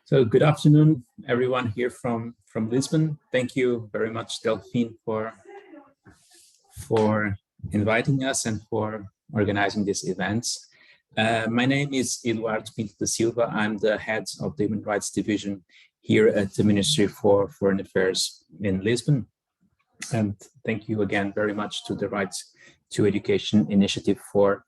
So good afternoon, everyone here from Lisbon. Thank you very much, Delphine, for inviting us and for organizing this event. My name is Eduardo Pinto da Silva. I'm the head of the Human Rights Division here at the Ministry for Foreign Affairs in Lisbon. And thank you again very much to the Rights to Education initiative for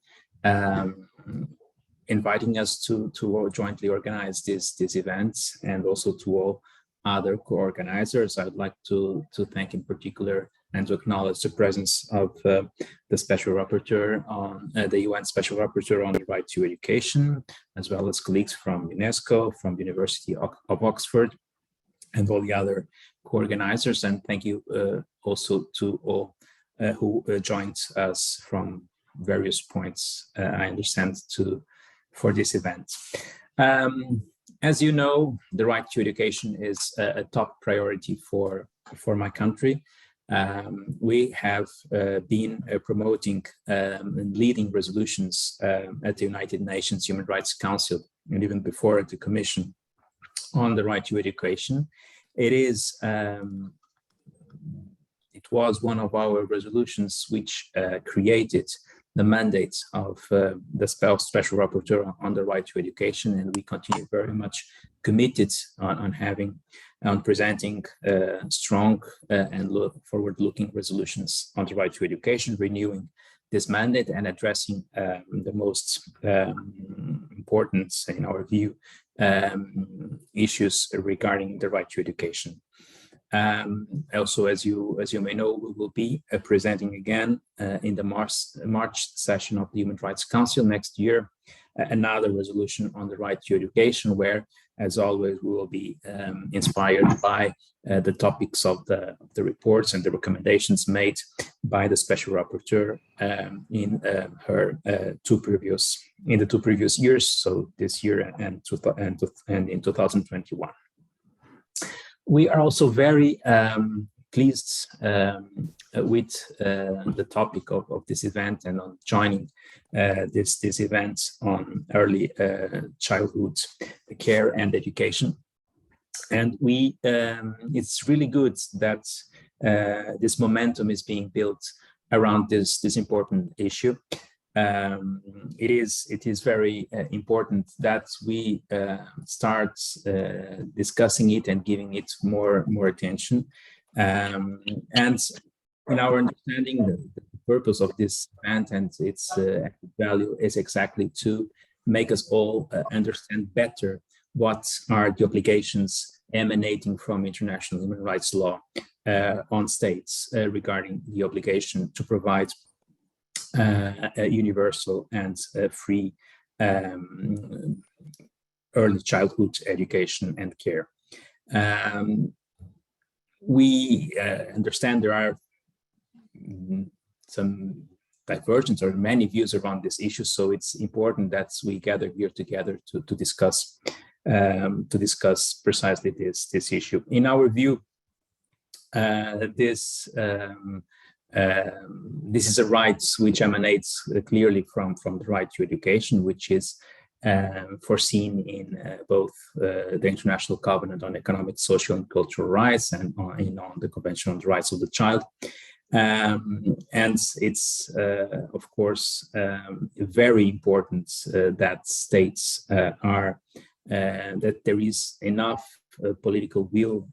inviting us to jointly organize this event, and also to all other co-organizers. I'd like to thank in particular and to acknowledge the presence of the Special Rapporteur on the UN Special Rapporteur on the Right to Education, as well as colleagues from UNESCO, from the University of Oxford, and all the other co-organizers. And thank you also to all who joined us from various points, I understand, for this event. As you know, the right to education is a top priority for my country. We have been promoting and leading resolutions at the United Nations Human Rights Council, and even before at the Commission, on the right to education. It was one of our resolutions which created the mandate of the Special Rapporteur on the right to education, and we continue very much committed on presenting strong and forward-looking resolutions on the right to education, renewing this mandate and addressing the most important, in our view, issues regarding the right to education. Also, as you may know, we will be presenting again in the March session of the Human Rights Council next year another resolution on the right to education, where, as always, we will be inspired by the topics of the reports and the recommendations made by the Special Rapporteur in the two previous years, so this year and in 2021. We are also very pleased with the topic of this event and on joining this event on early childhood care and education. And it's really good that this momentum is being built around this important issue. It is very important that we start discussing it and giving it more attention. And in our understanding, the purpose of this event and its value is exactly to make us all understand better what are the obligations emanating from international human rights law on states regarding the obligation to provide a universal and free early childhood education and care. We understand there are some divergence or many views around this issue, so it's important that we gather here together to discuss precisely this issue. In our view, this is a right which emanates clearly from the right to education, which is foreseen in both the International Covenant on Economic, Social, and Cultural Rights and on the Convention on the Rights of the Child. And it's, of course, very important that states that there is enough political will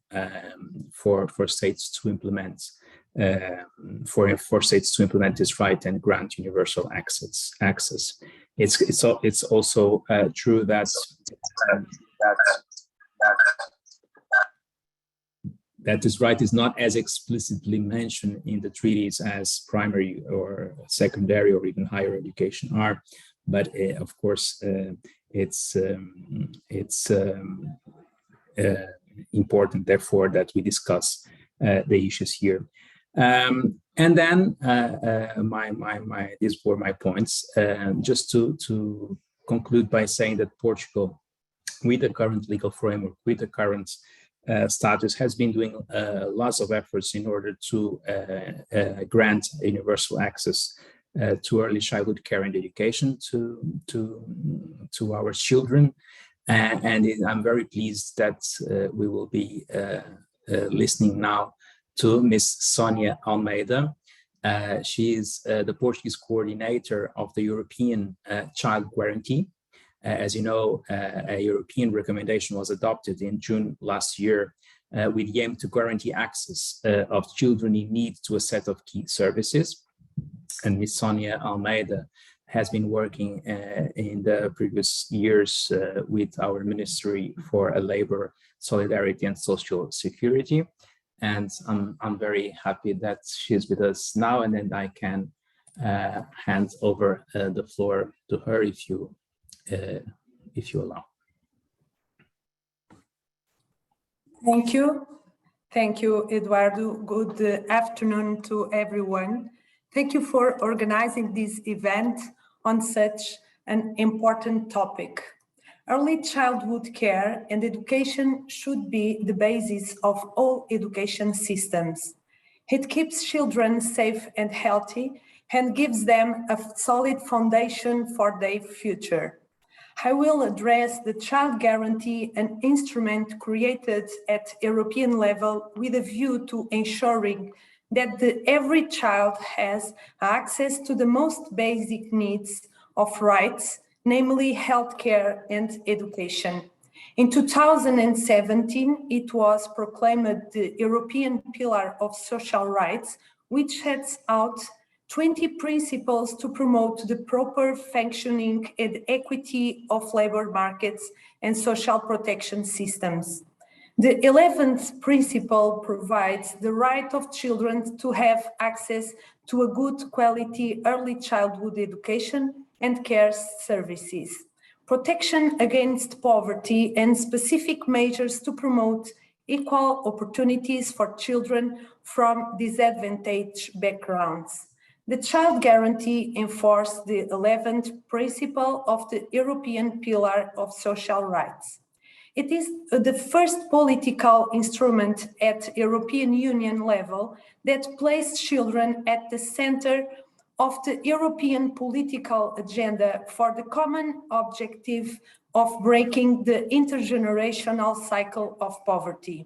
for states to implement this right and grant universal access. It's also true that this right is not as explicitly mentioned in the treaties as primary or secondary or even higher education are, but of course it's important, therefore, that we discuss the issues here. And then these were my points. Just to conclude by saying that Portugal, with the current legal framework, with the current status, has been doing lots of efforts in order to grant universal access to early childhood care and education to our children. I'm very pleased that we will be listening now to Ms. Sonia Almeida. She is the Portuguese coordinator of the European Child Guarantee. As you know, a European recommendation was adopted in June last year with the aim to guarantee access of children in need to a set of key services. And Ms. Sonia Almeida has been working in the previous years with our Ministry for Labor, Solidarity and Social Security. And I'm very happy that she's with us now, and then I can hand over the floor to her if you allow. Thank you, Eduardo. Good afternoon to everyone. Thank you for organizing this event on such an important topic. Early childhood care and education should be the basis of all education systems. It keeps children safe and healthy and gives them a solid foundation for their future. I will address the Child Guarantee, an instrument created at European level with a view to ensuring that every child has access to the most basic needs of rights, namely healthcare and education. In 2017, it was proclaimed the European Pillar of Social Rights, which sets out 20 principles to promote the proper functioning and equity of labor markets and social protection systems. The 11th principle provides the right of children to have access to a good quality early childhood education and care services, protection against poverty, and specific measures to promote equal opportunities for children from disadvantaged backgrounds. The Child Guarantee enforces the 11th principle of the European Pillar of Social Rights. It is the first political instrument at European Union level that places children at the center of the European political agenda for the common objective of breaking the intergenerational cycle of poverty.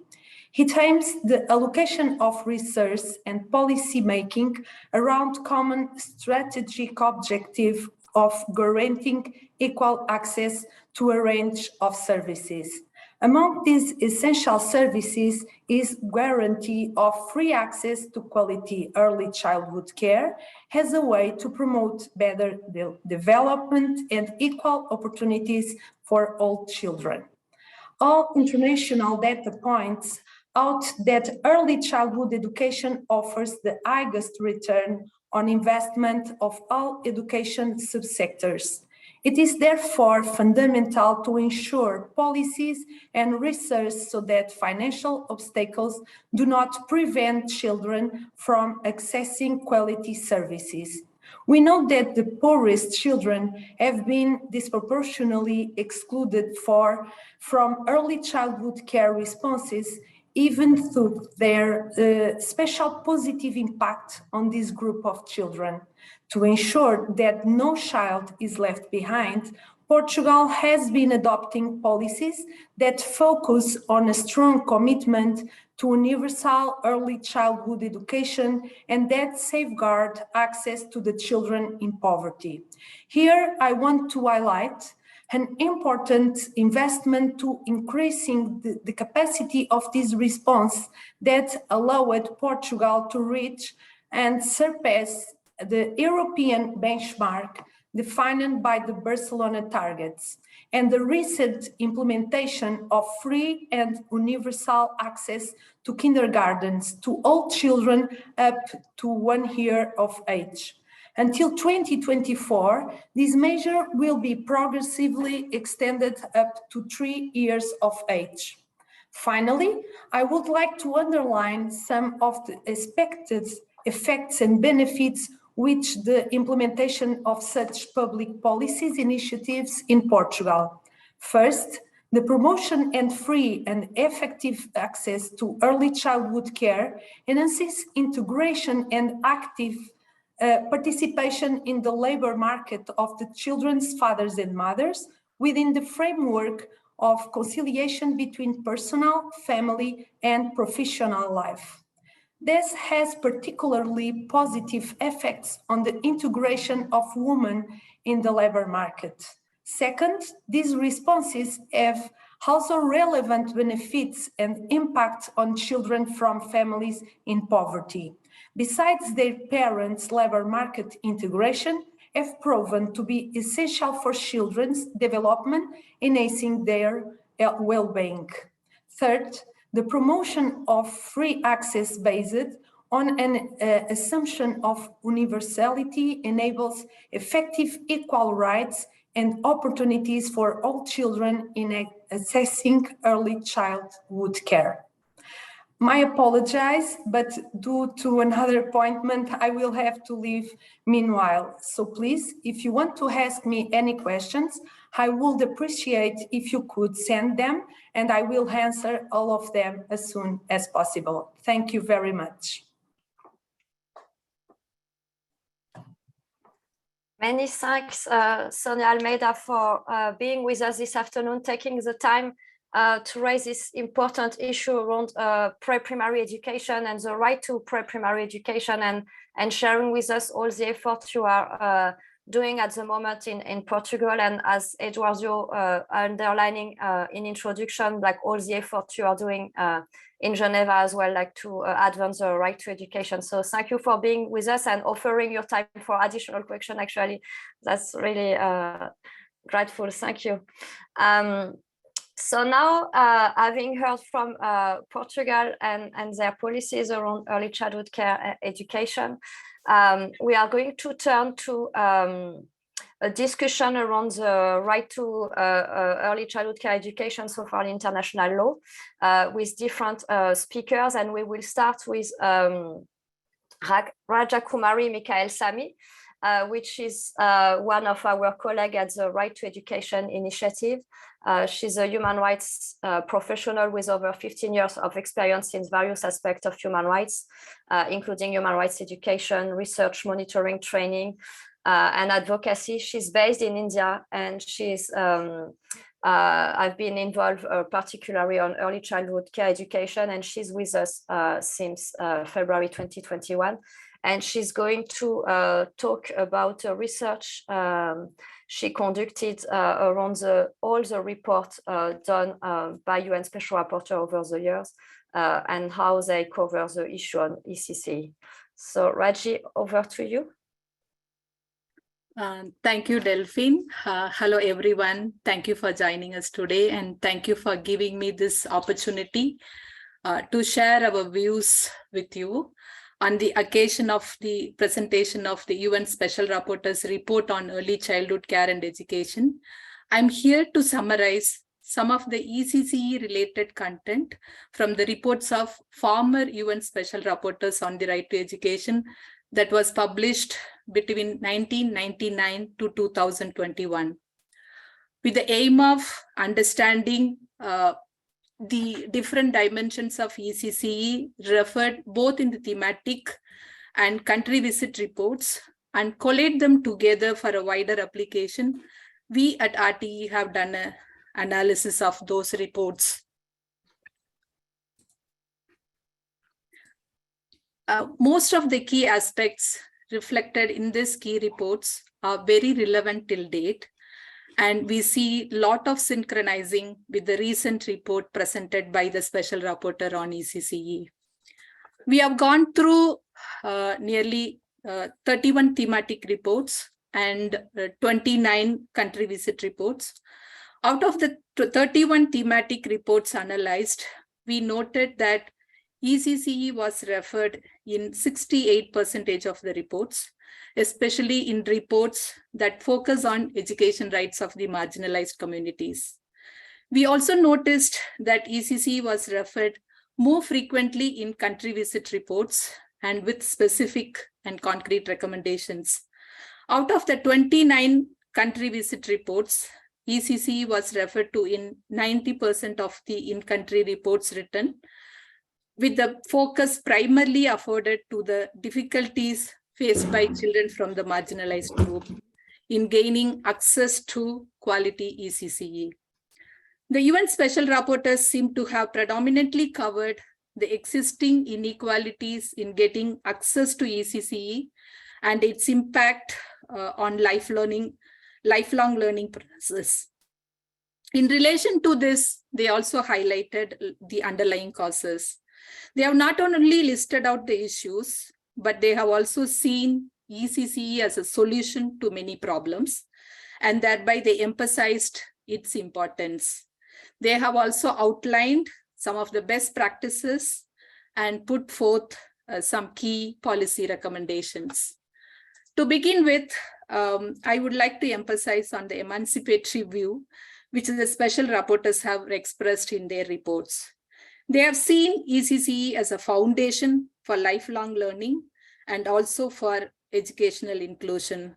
It aims the allocation of research and policy making around common strategic objective of guaranteeing equal access to a range of services. Among these essential services is guarantee of free access to quality early childhood care as a way to promote better development and equal opportunities for all children. All international data points out that early childhood education offers the highest return on investment of all education subsectors. It is therefore fundamental to ensure policies and research so that financial obstacles do not prevent children from accessing quality services. We know that the poorest children have been disproportionately excluded from early childhood care responses, even through their special positive impact on this group of children. To ensure that no child is left behind, Portugal has been adopting policies that focus on a strong commitment to universal early childhood education and that safeguard access to the children in poverty. Here, I want to highlight an important investment to increasing the capacity of this response that allowed Portugal to reach and surpass the European benchmark defined by the Barcelona targets, and the recent implementation of free and universal access to kindergartens to all children up to 1 year of age. Until 2024, this measure will be progressively extended up to 3 years of age. Finally, I would like to underline some of the expected effects and benefits which the implementation of such public policies initiatives in Portugal. First, the promotion and free and effective access to early childhood care enhances integration and active participation in the labor market of the children's fathers and mothers within the framework of conciliation between personal, family, and professional life. This has particularly positive effects on the integration of women in the labor market. Second, these responses have also relevant benefits and impact on children from families in poverty. Besides their parents' labor market integration, have proven to be essential for children's development, enhancing their well-being. Third, the promotion of free access based on an assumption of universality enables effective equal rights and opportunities for all children in accessing early childhood care. My apologies, but due to another appointment, I will have to leave meanwhile. So please, if you want to ask me any questions, I would appreciate if you could send them, and I will answer all of them as soon as possible. Thank you very much. Many thanks, Sonia Almeida, for being with us this afternoon, taking the time to raise this important issue around pre-primary education and the right to pre-primary education, and sharing with us all the efforts you are doing at the moment in Portugal, and as Eduardo underlining in introduction, like all the efforts you are doing in Geneva as well, like to advance the right to education. So thank you for being with us and offering your time for additional question. Actually, that's really grateful. Thank you. So now, having heard from Portugal and their policies around early childhood care education, we are going to turn to a discussion around the right to early childhood care education so far in international law with different speakers. And we will start with Rajakumari Mikael Sami, which is one of our colleagues at the Right to Education Initiative. She's a human rights professional with over 15 years of experience in various aspects of human rights, including human rights education, research, monitoring, training, and advocacy. She's based in India, and she's I've been involved particularly on early childhood care education, and she's with us since February 2021. And she's going to talk about research she conducted around all the reports done by UN Special Rapporteur over the years and how they cover the issue on ECCE. So Raji, over to you. Thank you, Delphine. Hello, everyone. Thank you for joining us today, and thank you for giving me this opportunity to share our views with you on the occasion of the presentation of the UN Special Rapporteur's report on early childhood care and education. I'm here to summarize some of the ECCE related content from the reports of former UN Special Rapporteurs on the right to education that was published between 1999 to 2021, with the aim of understanding the different dimensions of ECCE referred both in the thematic and country visit reports and collate them together for a wider application. We at RTE have done an analysis of those reports. Most of the key aspects reflected in these key reports are very relevant till date, and we see a lot of synchronizing with the recent report presented by the Special Rapporteur on ECCE. We have gone through nearly 31 thematic reports and 29 country visit reports. Out of the 31 thematic reports analyzed, we noted that ECCE was referred in 68% of the reports, especially in reports that focus on education rights of the marginalized communities. We also noticed that ECCE was referred more frequently in country visit reports and with specific and concrete recommendations. Out of the 29 country visit reports, ECCE was referred to in 90% of the in-country reports written, with the focus primarily afforded to the difficulties faced by children from the marginalized group in gaining access to quality ECCE. The UN Special Rapporteurs seem to have predominantly covered the existing inequalities in getting access to ECCE and its impact on lifelong learning process. In relation to this, they also highlighted the underlying causes. They have not only listed out the issues, but they have also seen ECCE as a solution to many problems, and thereby they emphasized its importance. They have also outlined some of the best practices and put forth some key policy recommendations. To begin with, I would like to emphasize on the emancipatory view, which the special rapporteurs have expressed in their reports. They have seen ECCE as a foundation for lifelong learning and also for educational inclusion.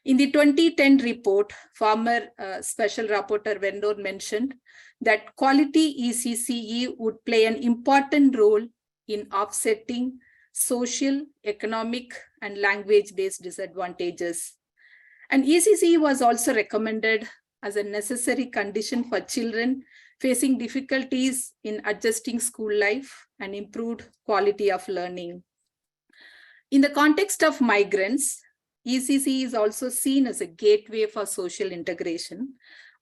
In the 2010 report, former Special Rapporteur Vendor mentioned that quality ECCE would play an important role in offsetting social, economic, and language-based disadvantages. And ECCE was also recommended as a necessary condition for children facing difficulties in adjusting school life and improved quality of learning. In the context of migrants, ECCE is also seen as a gateway for social integration.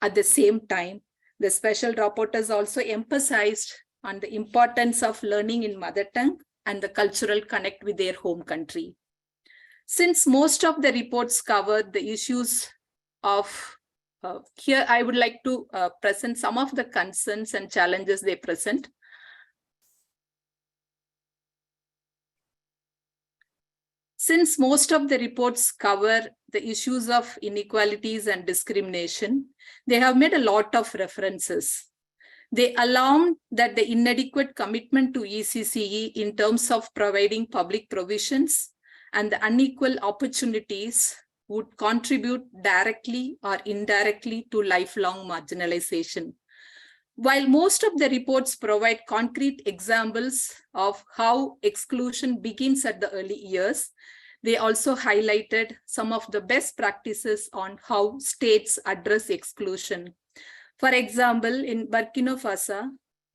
At the same time, the special rapporteurs also emphasized on the importance of learning in mother tongue and the cultural connect with their home country. Since most of the reports covered the issues of here, I would like to present some of the concerns and challenges they present. Since most of the reports cover the issues of inequalities and discrimination, they have made a lot of references. They alarm that the inadequate commitment to ECCE in terms of providing public provisions and the unequal opportunities would contribute directly or indirectly to lifelong marginalization. While most of the reports provide concrete examples of how exclusion begins at the early years, they also highlighted some of the best practices on how states address exclusion. For example, in Burkina Faso,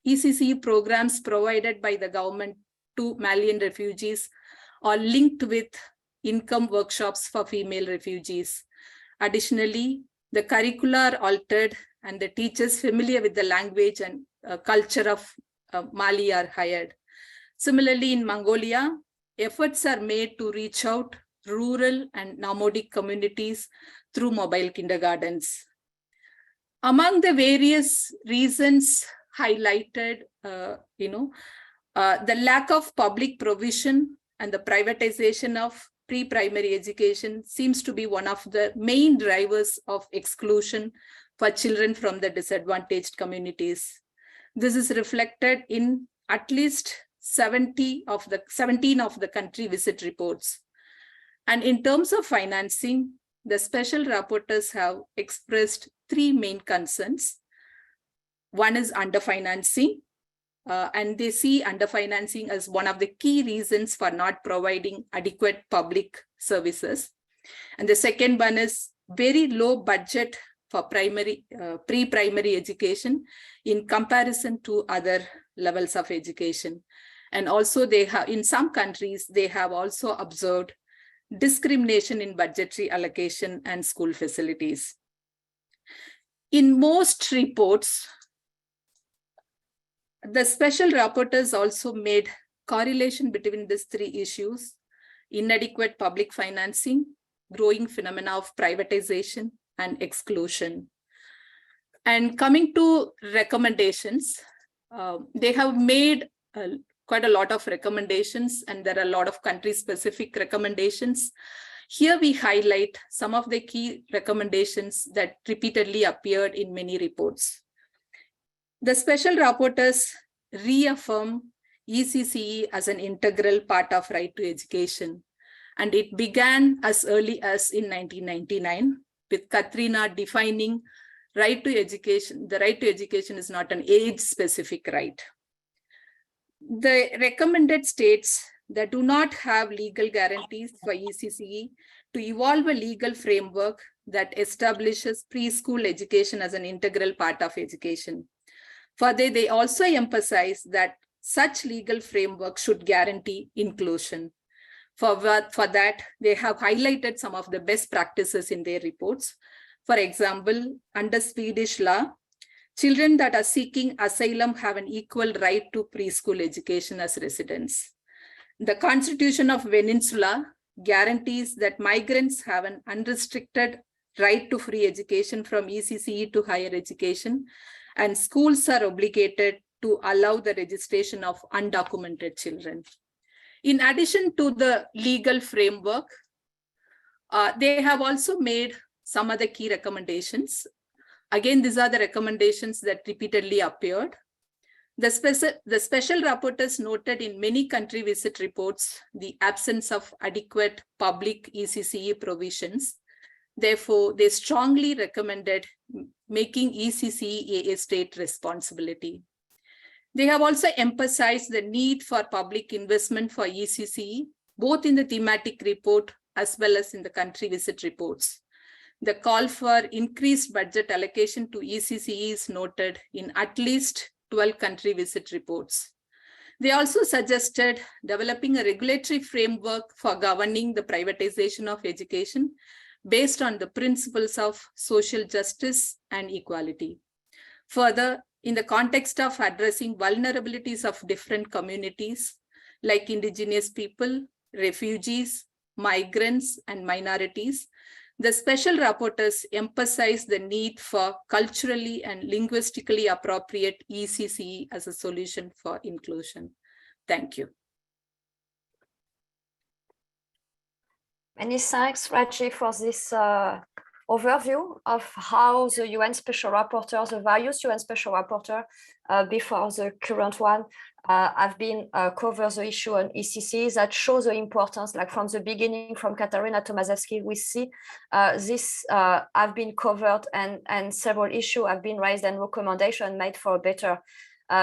ECCE programs provided by the government to Malian refugees are linked with income workshops for female refugees. Additionally, the curricula are altered and the teachers familiar with the language and culture of Mali are hired. Similarly, in Mongolia, efforts are made to reach out rural and nomadic communities through mobile kindergartens. Among the various reasons highlighted, the lack of public provision and the privatization of pre-primary education seems to be one of the main drivers of exclusion for children from the disadvantaged communities. This is reflected in at least 17 of the country visit reports. And in terms of financing, the special rapporteurs have expressed three main concerns. One is underfinancing, and they see underfinancing as one of the key reasons for not providing adequate public services. And the second one is very low budget for pre-primary education in comparison to other levels of education. And also they have, in some countries, they have also observed discrimination in budgetary allocation and school facilities. In most reports, the special rapporteurs also made correlation between these three issues: inadequate public financing, growing phenomena of privatization, and exclusion. And coming to recommendations, they have made quite a lot of recommendations, and there are a lot of country-specific recommendations. Here we highlight some of the key recommendations that repeatedly appeared in many reports. The special rapporteurs reaffirm ECCE as an integral part of right to education, and it began as early as in 1999 with Katrina defining right to education. The right to education is not an age-specific right. The recommended states that do not have legal guarantees for ECCE to evolve a legal framework that establishes preschool education as an integral part of education. Further, they also emphasize that such legal framework should guarantee inclusion. For that, they have highlighted some of the best practices in their reports. For example, under Swedish law, children that are seeking asylum have an equal right to preschool education as residents. The Constitution of Peninsula guarantees that migrants have an unrestricted right to free education from ECCE to higher education, and schools are obligated to allow the registration of undocumented children. In addition to the legal framework, they have also made some other key recommendations. Again, these are the recommendations that repeatedly appeared. The special rapporteurs noted in many country visit reports the absence of adequate public ECCE provisions. Therefore, they strongly recommended making ECCE a state responsibility. They have also emphasized the need for public investment for ECCE, both in the thematic report as well as in the country visit reports. The call for increased budget allocation to ECCE is noted in at least 12 country visit reports. They also suggested developing a regulatory framework for governing the privatization of education based on the principles of social justice and equality. Further, in the context of addressing vulnerabilities of different communities like indigenous people, refugees, migrants, and minorities, the special rapporteurs emphasize the need for culturally and linguistically appropriate ECCE as a solution for inclusion. Thank you. Many thanks, Raji, for this overview of how the UN Special Rapporteur, the various UN Special Rapporteur before the current one, have been covered the issue on ECCE that shows the importance, like from the beginning, from Katarina Tomaszewski, we see this have been covered and several issues have been raised and recommendations made for better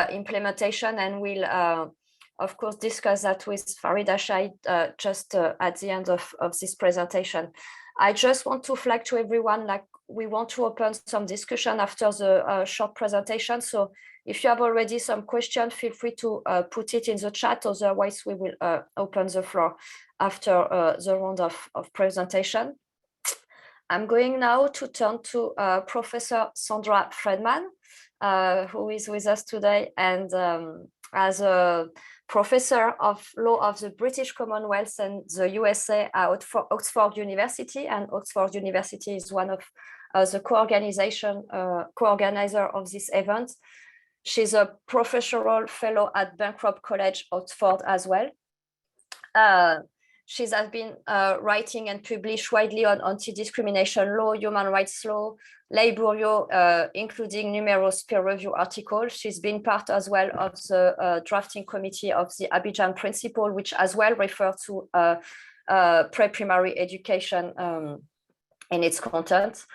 implementation, and we'll of course discuss that with Farida Shaheed just at the end of this presentation. I just want to flag to everyone, like we want to open some discussion after the short presentation. So if you have already some questions, feel free to put it in the chat. Otherwise, we will open the floor after the round of presentation. I'm going now to turn to Professor Sandra Friedman, who is with us today, and as a professor of law of the British Commonwealth and the USA at Oxford University, and Oxford University is one of the co-organizer of this event. She's a professional fellow at Bancroft College, Oxford as well. She has been writing and published widely on anti-discrimination law, human rights law, labor law, including numerous peer-reviewed articles. She's been part as well of the drafting committee of the Abidjan Principle, which as well refers to pre-primary education in its content.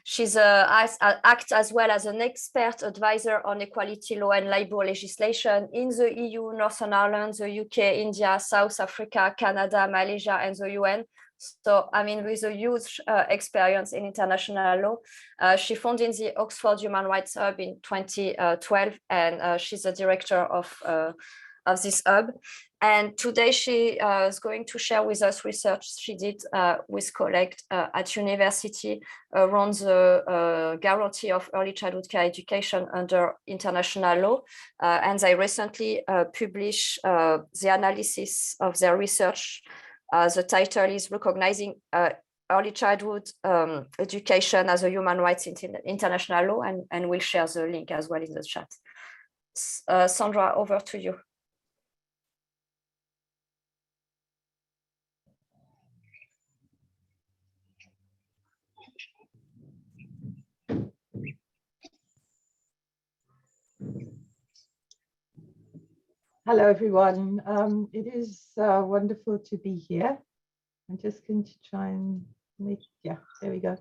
She's acts as well as an expert advisor on equality law and labor legislation in the EU, Northern Ireland, the UK, India, South Africa, Canada, Malaysia, and the UN. So, I mean, with a huge experience in international law. She founded the Oxford Human Rights Hub in 2012, and she's the director of this hub. And today she is going to share with us research she did with colleagues at university around the guarantee of early childhood care education under international law. And they recently published the analysis of their research. The title is Recognizing Early Childhood Education as a Human Rights in International Law, and we'll share the link as well in the chat. Sandra, over to you. Hello, everyone. It is wonderful to be here. I'm just going to try and make, yeah, there we go.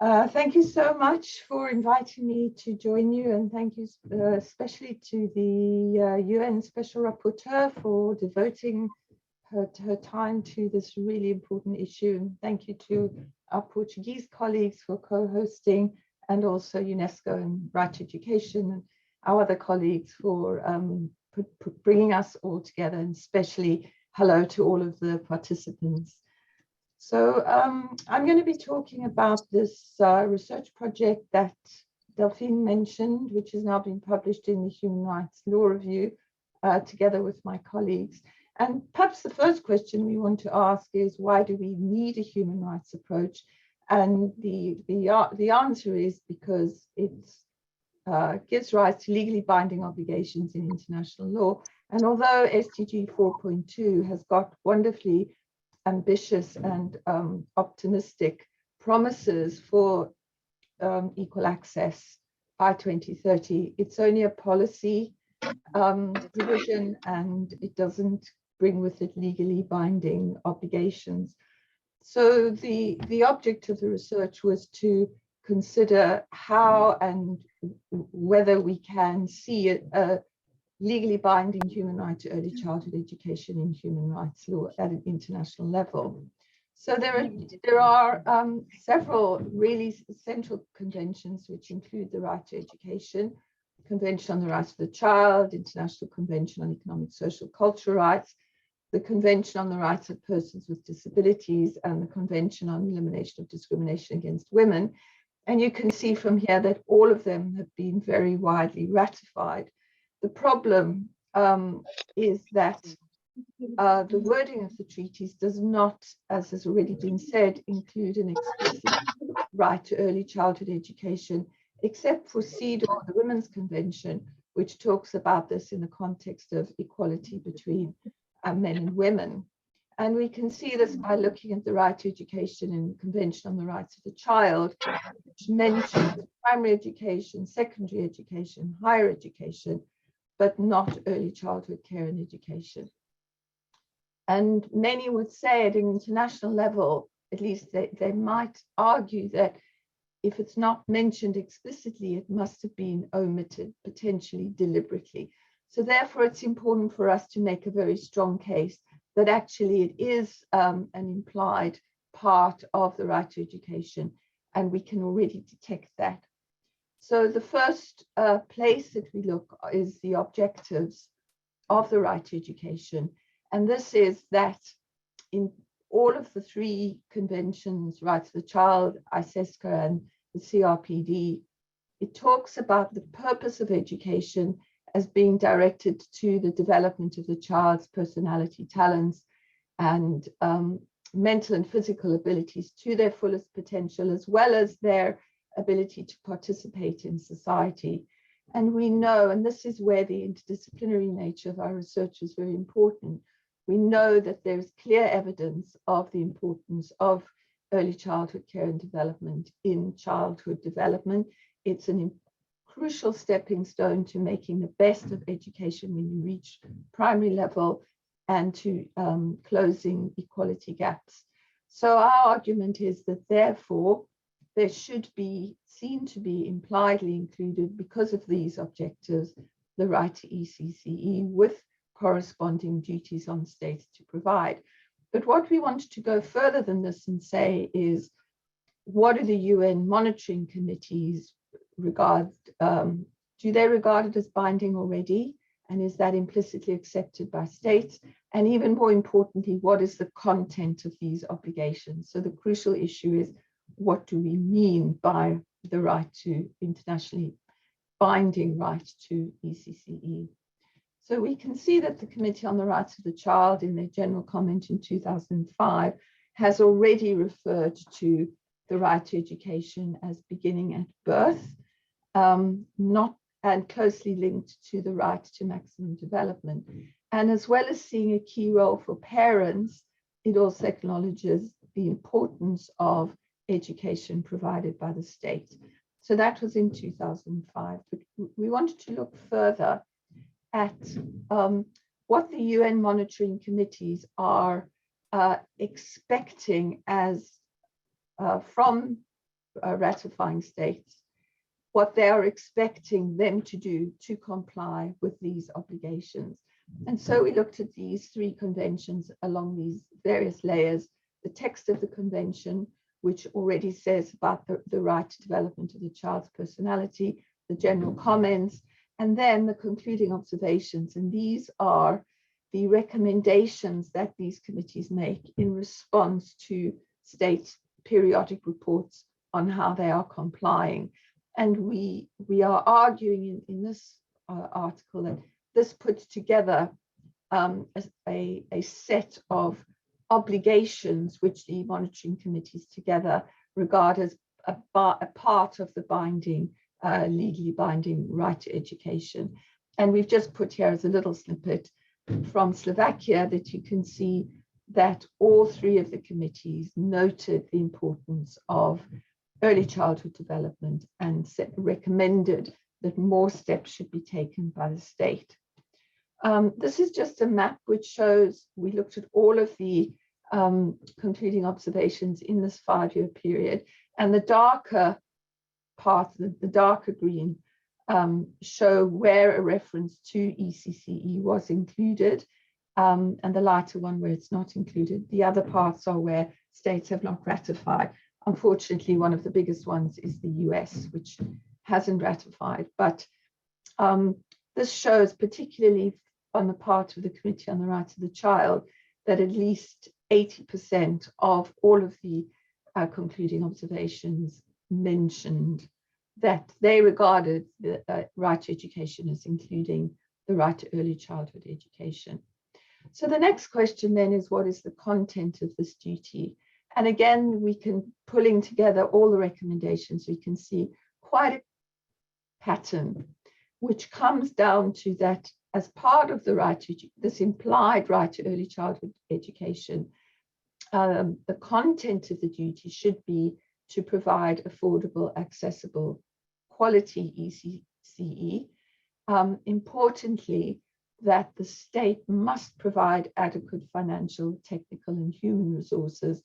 Thank you so much for inviting me to join you, and thank you especially to the UN Special Rapporteur for devoting her time to this really important issue. And thank you to our Portuguese colleagues for co-hosting, and also UNESCO and Right to Education and our other colleagues for bringing us all together, and especially hello to all of the participants. So I'm going to be talking about this research project that Delphine mentioned, which has now been published in the Human Rights Law Review, together with my colleagues. And perhaps the first question we want to ask is, why do we need a human rights approach? And the answer is because it gives rise to legally binding obligations in international law. And although SDG 4.2 has got wonderfully ambitious and optimistic promises for equal access by 2030, it's only a policy provision, and it doesn't bring with it legally binding obligations. So the object of the research was to consider how and whether we can see a legally binding human right to early childhood education in human rights law at an international level. So there are several really central conventions which include the right to education, Convention on the Rights of the Child, International Convention on Economic, Social, Cultural Rights, the Convention on the Rights of Persons with Disabilities, and the Convention on Elimination of Discrimination Against Women. And you can see from here that all of them have been very widely ratified. The problem is that the wording of the treaties does not, as has already been said, include an explicit right to early childhood education, except for CEDAW, the Women's Convention, which talks about this in the context of equality between men and women. And we can see this by looking at the right to education in the Convention on the Rights of the Child, which mentions primary education, secondary education, higher education, but not early childhood care and education. And many would say at an international level, at least they might argue that if it's not mentioned explicitly, it must have been omitted, potentially deliberately. So therefore, it's important for us to make a very strong case that actually it is an implied part of the right to education, and we can already detect that. So the first place that we look is the objectives of the right to education. And this is that in all of the three conventions, Rights of the Child, ECCE, and the CRPD, it talks about the purpose of education as being directed to the development of the child's personality, talents, and mental and physical abilities to their fullest potential, as well as their ability to participate in society. And we know, and this is where the interdisciplinary nature of our research is very important, we know that there's clear evidence of the importance of early childhood care and development in childhood development. It's a crucial stepping stone to making the best of education when you reach primary level and to closing equality gaps. So our argument is that therefore there should be seen to be impliedly included, because of these objectives, the right to ECCE with corresponding duties on states to provide. But what we want to go further than this and say is, what do the UN monitoring committees regard? Do they regard it as binding already? And is that implicitly accepted by states? And even more importantly, what is the content of these obligations? So the crucial issue is, what do we mean by the right to internationally binding right to ECCE? So we can see that the Committee on the Rights of the Child, in their general comment in 2005, has already referred to the right to education as beginning at birth, and closely linked to the right to maximum development. And as well as seeing a key role for parents, it also acknowledges the importance of education provided by the state. So that was in 2005. But we wanted to look further at what the UN monitoring committees are expecting as from ratifying states, what they are expecting them to do to comply with these obligations. And so we looked at these three conventions along these various layers: the text of the convention, which already says about the right to development of the child's personality, the general comments, and then the concluding observations. And these are the recommendations that these committees make in response to state periodic reports on how they are complying. And we are arguing in this article that this puts together a set of obligations which the monitoring committees together regard as a part of the binding, legally binding right to education. And we've just put here as a little snippet from Slovakia that you can see that all three of the committees noted the importance of early childhood development and recommended that more steps should be taken by the state. This is just a map which shows, we looked at all of the concluding observations in this 5-year period, and the darker part, the darker green, show where a reference to ECCE was included, and the lighter one where it's not included. The other parts are where states have not ratified. Unfortunately, one of the biggest ones is the US, which hasn't ratified. But this shows, particularly on the part of the Committee on the Rights of the Child, that at least 80% of all of the concluding observations mentioned that they regarded the right to education as including the right to early childhood education. So the next question then is, what is the content of this duty? And again, we can, pulling together all the recommendations, we can see quite a pattern, which comes down to that as part of the right to this implied right to early childhood education, the content of the duty should be to provide affordable, accessible, quality ECCE. Importantly, that the state must provide adequate financial, technical, and human resources,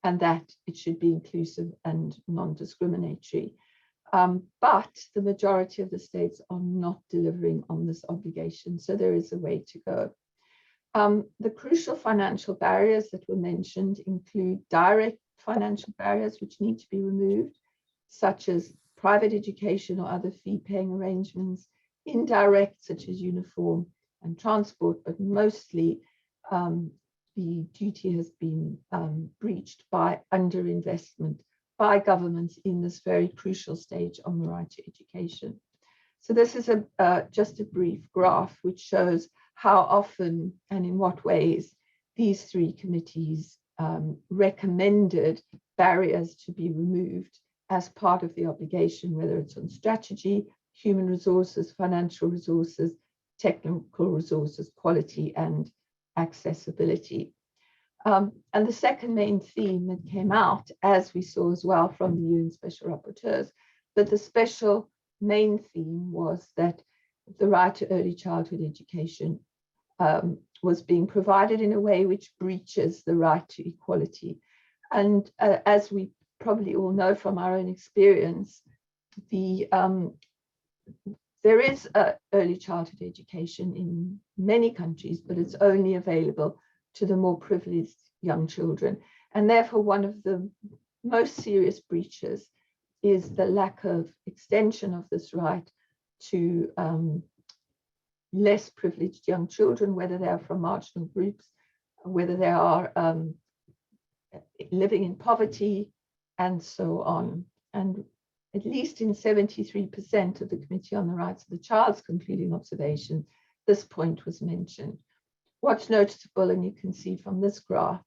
and that it should be inclusive and non-discriminatory. But the majority of the states are not delivering on this obligation, so there is a way to go. The crucial financial barriers that were mentioned include direct financial barriers which need to be removed, such as private education or other fee-paying arrangements, indirect, such as uniform and transport, but mostly the duty has been breached by underinvestment by governments in this very crucial stage on the right to education. So this is just a brief graph which shows how often and in what ways these three committees recommended barriers to be removed as part of the obligation, whether it's on strategy, human resources, financial resources, technical resources, quality, and accessibility. And the second main theme that came out, as we saw as well from the UN Special Rapporteurs, but the special main theme was that the right to early childhood education was being provided in a way which breaches the right to equality. And as we probably all know from our own experience, there is early childhood education in many countries, but it's only available to the more privileged young children. And therefore, one of the most serious breaches is the lack of extension of this right to less privileged young children, whether they are from marginal groups, whether they are living in poverty, and so on. And at least in 73% of the Committee on the Rights of the Child's concluding observation, this point was mentioned. What's noticeable, and you can see from this graph,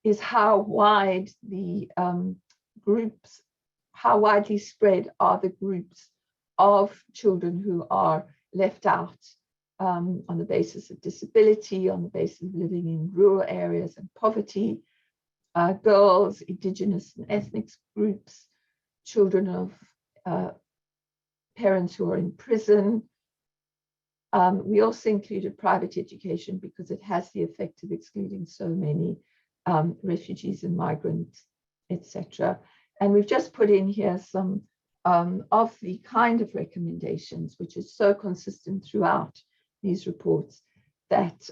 is how wide the groups, how widely spread are the groups of children who are left out on the basis of disability, on the basis of living in rural areas and poverty, girls, indigenous and ethnic groups, children of parents who are in prison. We also included private education because it has the effect of excluding so many refugees and migrants, etc. And we've just put in here some of the kind of recommendations, which is so consistent throughout these reports, that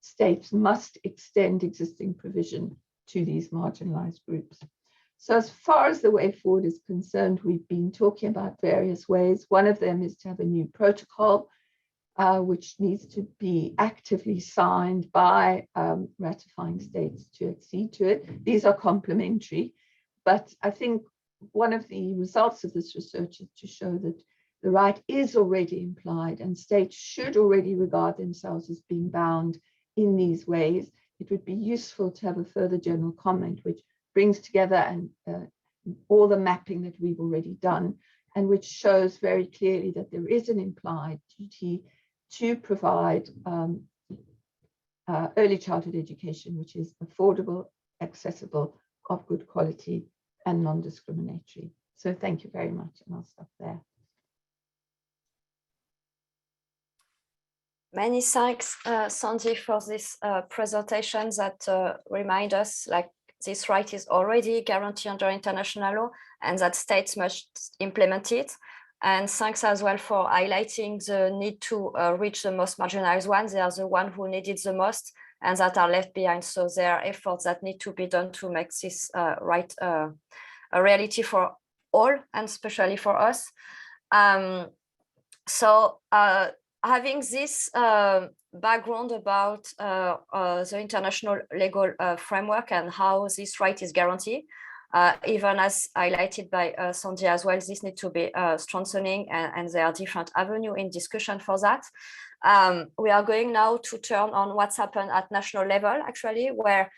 states must extend existing provision to these marginalized groups. So as far as the way forward is concerned, we've been talking about various ways. One of them is to have a new protocol, which needs to be actively signed by ratifying states to accede to it. These are complementary, but I think one of the results of this research is to show that the right is already implied and states should already regard themselves as being bound in these ways. It would be useful to have a further general comment which brings together and all the mapping that we've already done, and which shows very clearly that there is an implied duty to provide early childhood education, which is affordable, accessible, of good quality, and non-discriminatory. So thank you very much, and I'll stop there. Many thanks, Sandy, for this presentation that remind us like this right is already guaranteed under international law and that states must implement it. And thanks as well for highlighting the need to reach the most marginalized ones. They are the ones who need it the most and that are left behind. So there are efforts that need to be done to make this right a reality for all, and especially for us. Having this background about the international legal framework and how this right is guaranteed, even as highlighted by Sandy as well, this needs to be strengthening, and there are different avenues in discussion for that. We are going now to turn on what's happened at national level, actually, where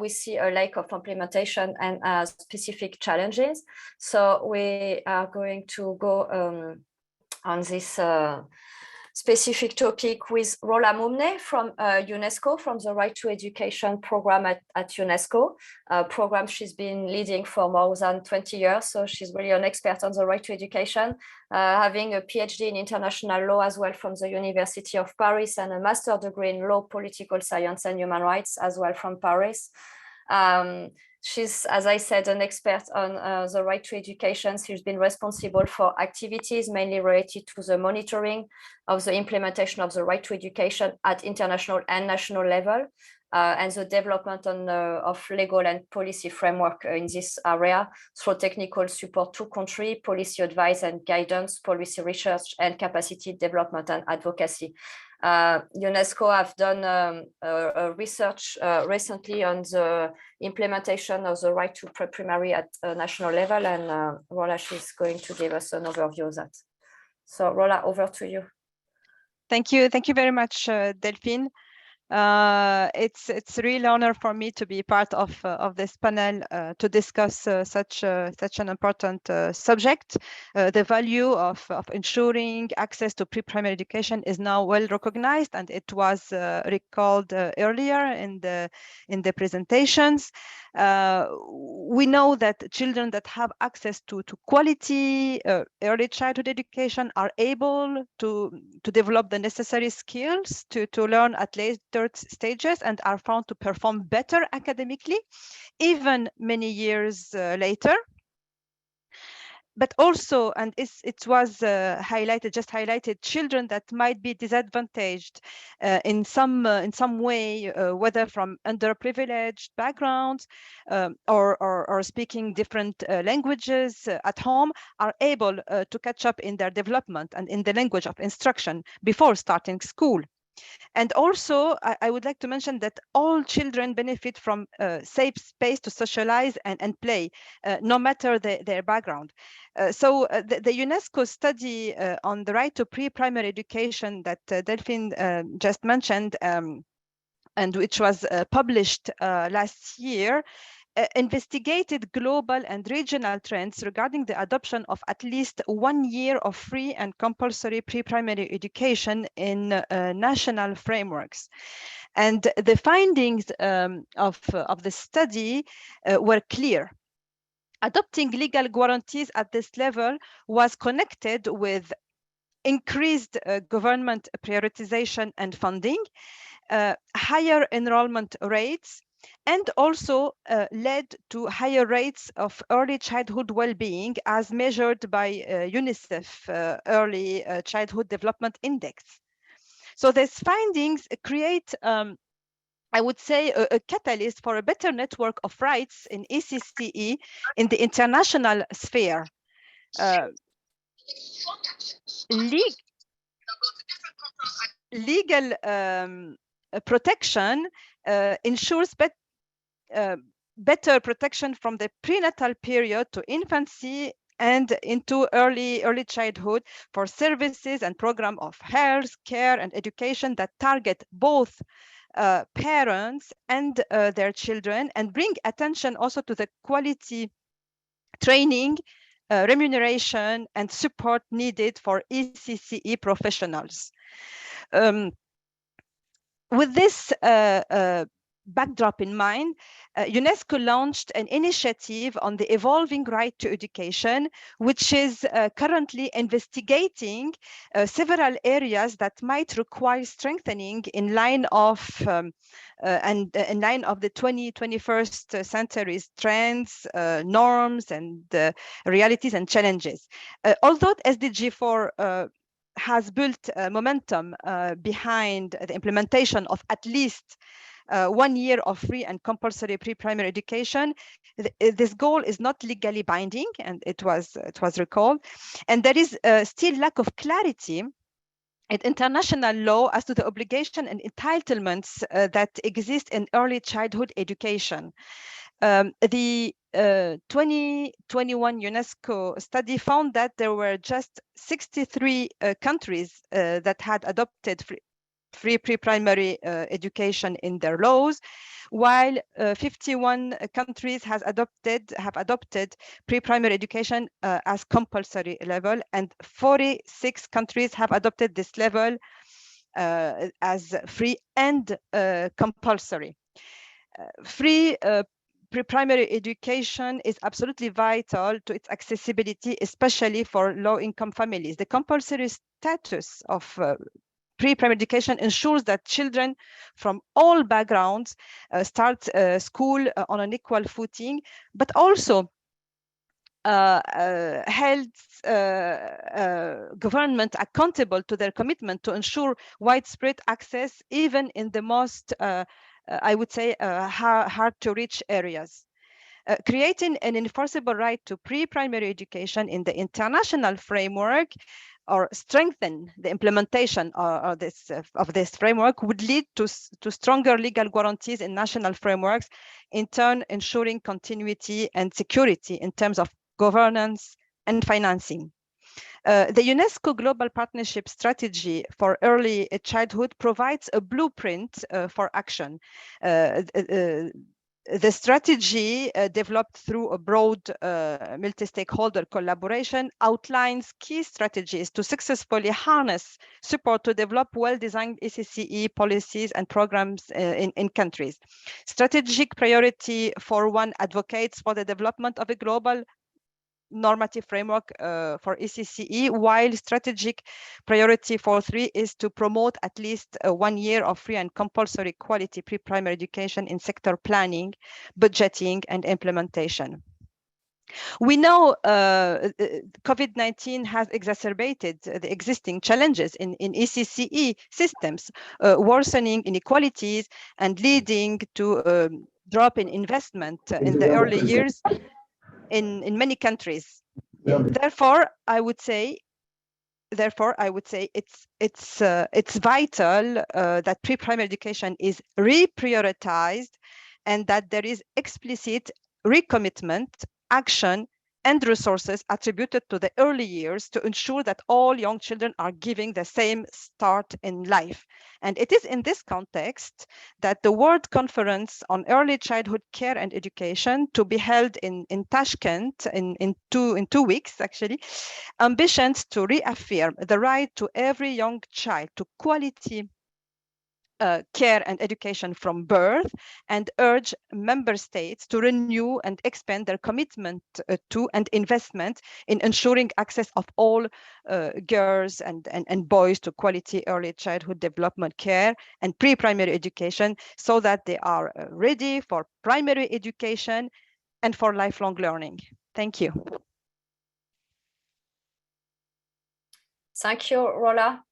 we see a lack of implementation and specific challenges. So we are going to go on this specific topic with Rola Mumne from UNESCO, from the Right to Education program at UNESCO, a program she's been leading for more than 20 years. So she's really an expert on the right to education, having a PhD in international law as well from the University of Paris, and a master's degree in law, political science, and human rights as well from Paris. She's, as I said, an expert on the right to education. She's been responsible for activities mainly related to the monitoring of the implementation of the right to education at international and national level, and the development of legal and policy framework in this area through technical support to country, policy advice and guidance, policy research, and capacity development and advocacy. UNESCO have done a research recently on the implementation of the right to pre-primary at a national level, and Rola is going to give us an overview of that. So Rola, over to you. Thank you very much, Delphine. It's a real honor for me to be part of this panel to discuss such an important subject. The value of ensuring access to pre-primary education is now well recognized, and it was recalled earlier in the presentations. We know that children that have access to quality early childhood education are able to develop the necessary skills to learn at later stages, and are found to perform better academically, even many years later. But also, and it was highlighted, children that might be disadvantaged in some way, whether from underprivileged backgrounds or speaking different languages at home, are able to catch up in their development and in the language of instruction before starting school. And also, I would like to mention that all children benefit from a safe space to socialize and play, no matter their background. So the UNESCO study on the right to pre-primary education that Delphine just mentioned, and which was published last year, investigated global and regional trends regarding the adoption of at least 1 year of free and compulsory pre-primary education in national frameworks. And the findings of the study were clear. Adopting legal guarantees at this level was connected with increased government prioritization and funding, higher enrollment rates, and also led to higher rates of early childhood well-being as measured by UNICEF Early Childhood Development Index. So these findings create I would say, a catalyst for a better network of rights in ECCE in the international sphere. Legal protection ensures better protection from the prenatal period to infancy and into early childhood for services and programs of health, care, and education that target both parents and their children, and bring attention also to the quality training, remuneration, and support needed for ECCE professionals. With this backdrop in mind, UNESCO launched an initiative on the evolving right to education, which is currently investigating several areas that might require strengthening in line of in line of the 21st century's trends, norms, and realities and challenges. Although SDG 4 has built momentum behind the implementation of at least 1 year of free and compulsory pre-primary education. This goal is not legally binding, and it was recalled, and there is still lack of clarity in international law as to the obligation and entitlements that exist in early childhood education. The 2021 UNESCO study found that there were just 63 countries that had adopted free pre-primary education in their laws, while 51 countries have adopted pre-primary education as compulsory level, and 46 countries have adopted this level as free and compulsory. Free pre-primary education is absolutely vital to its accessibility, especially for low-income families. The compulsory status of pre-primary education ensures that children from all backgrounds start school on an equal footing, but also held government accountable to their commitment to ensure widespread access, even in the most, I would say, hard to reach areas. Creating an enforceable right to pre-primary education in the international framework, or strengthen the implementation of this framework, would lead to stronger legal guarantees in national frameworks, in turn ensuring continuity and security in terms of governance and financing. The UNESCO Global Partnership Strategy for Early Childhood provides a blueprint for action. The strategy, developed through a broad multi-stakeholder collaboration, outlines key strategies to successfully harness support to develop well-designed ECCE policies and programs in countries. Strategic priority for 1 advocates for the development of a global normative framework for ECCE, while strategic priority for 3 is to promote at least 1 year of free and compulsory quality pre-primary education in sector planning, budgeting, and implementation. We know COVID-19 has exacerbated the existing challenges in ECCE systems, worsening inequalities and leading to a drop in investment in the early years in many countries. Therefore, I would say it's vital that pre-primary education is reprioritized, and that there is explicit recommitment, action, and resources attributed to the early years to ensure that all young children are given the same start in life. And it is in this context that the World Conference on Early Childhood Care and Education, to be held in Tashkent in 2 weeks, actually, ambitions to reaffirm the right to every young child to quality care and education from birth, and urge member states to renew and expand their commitment to and investment in ensuring access of all girls and boys to quality early childhood development care and pre-primary education, so that they are ready for primary education and for lifelong learning. Thank you. Thank you, Rola.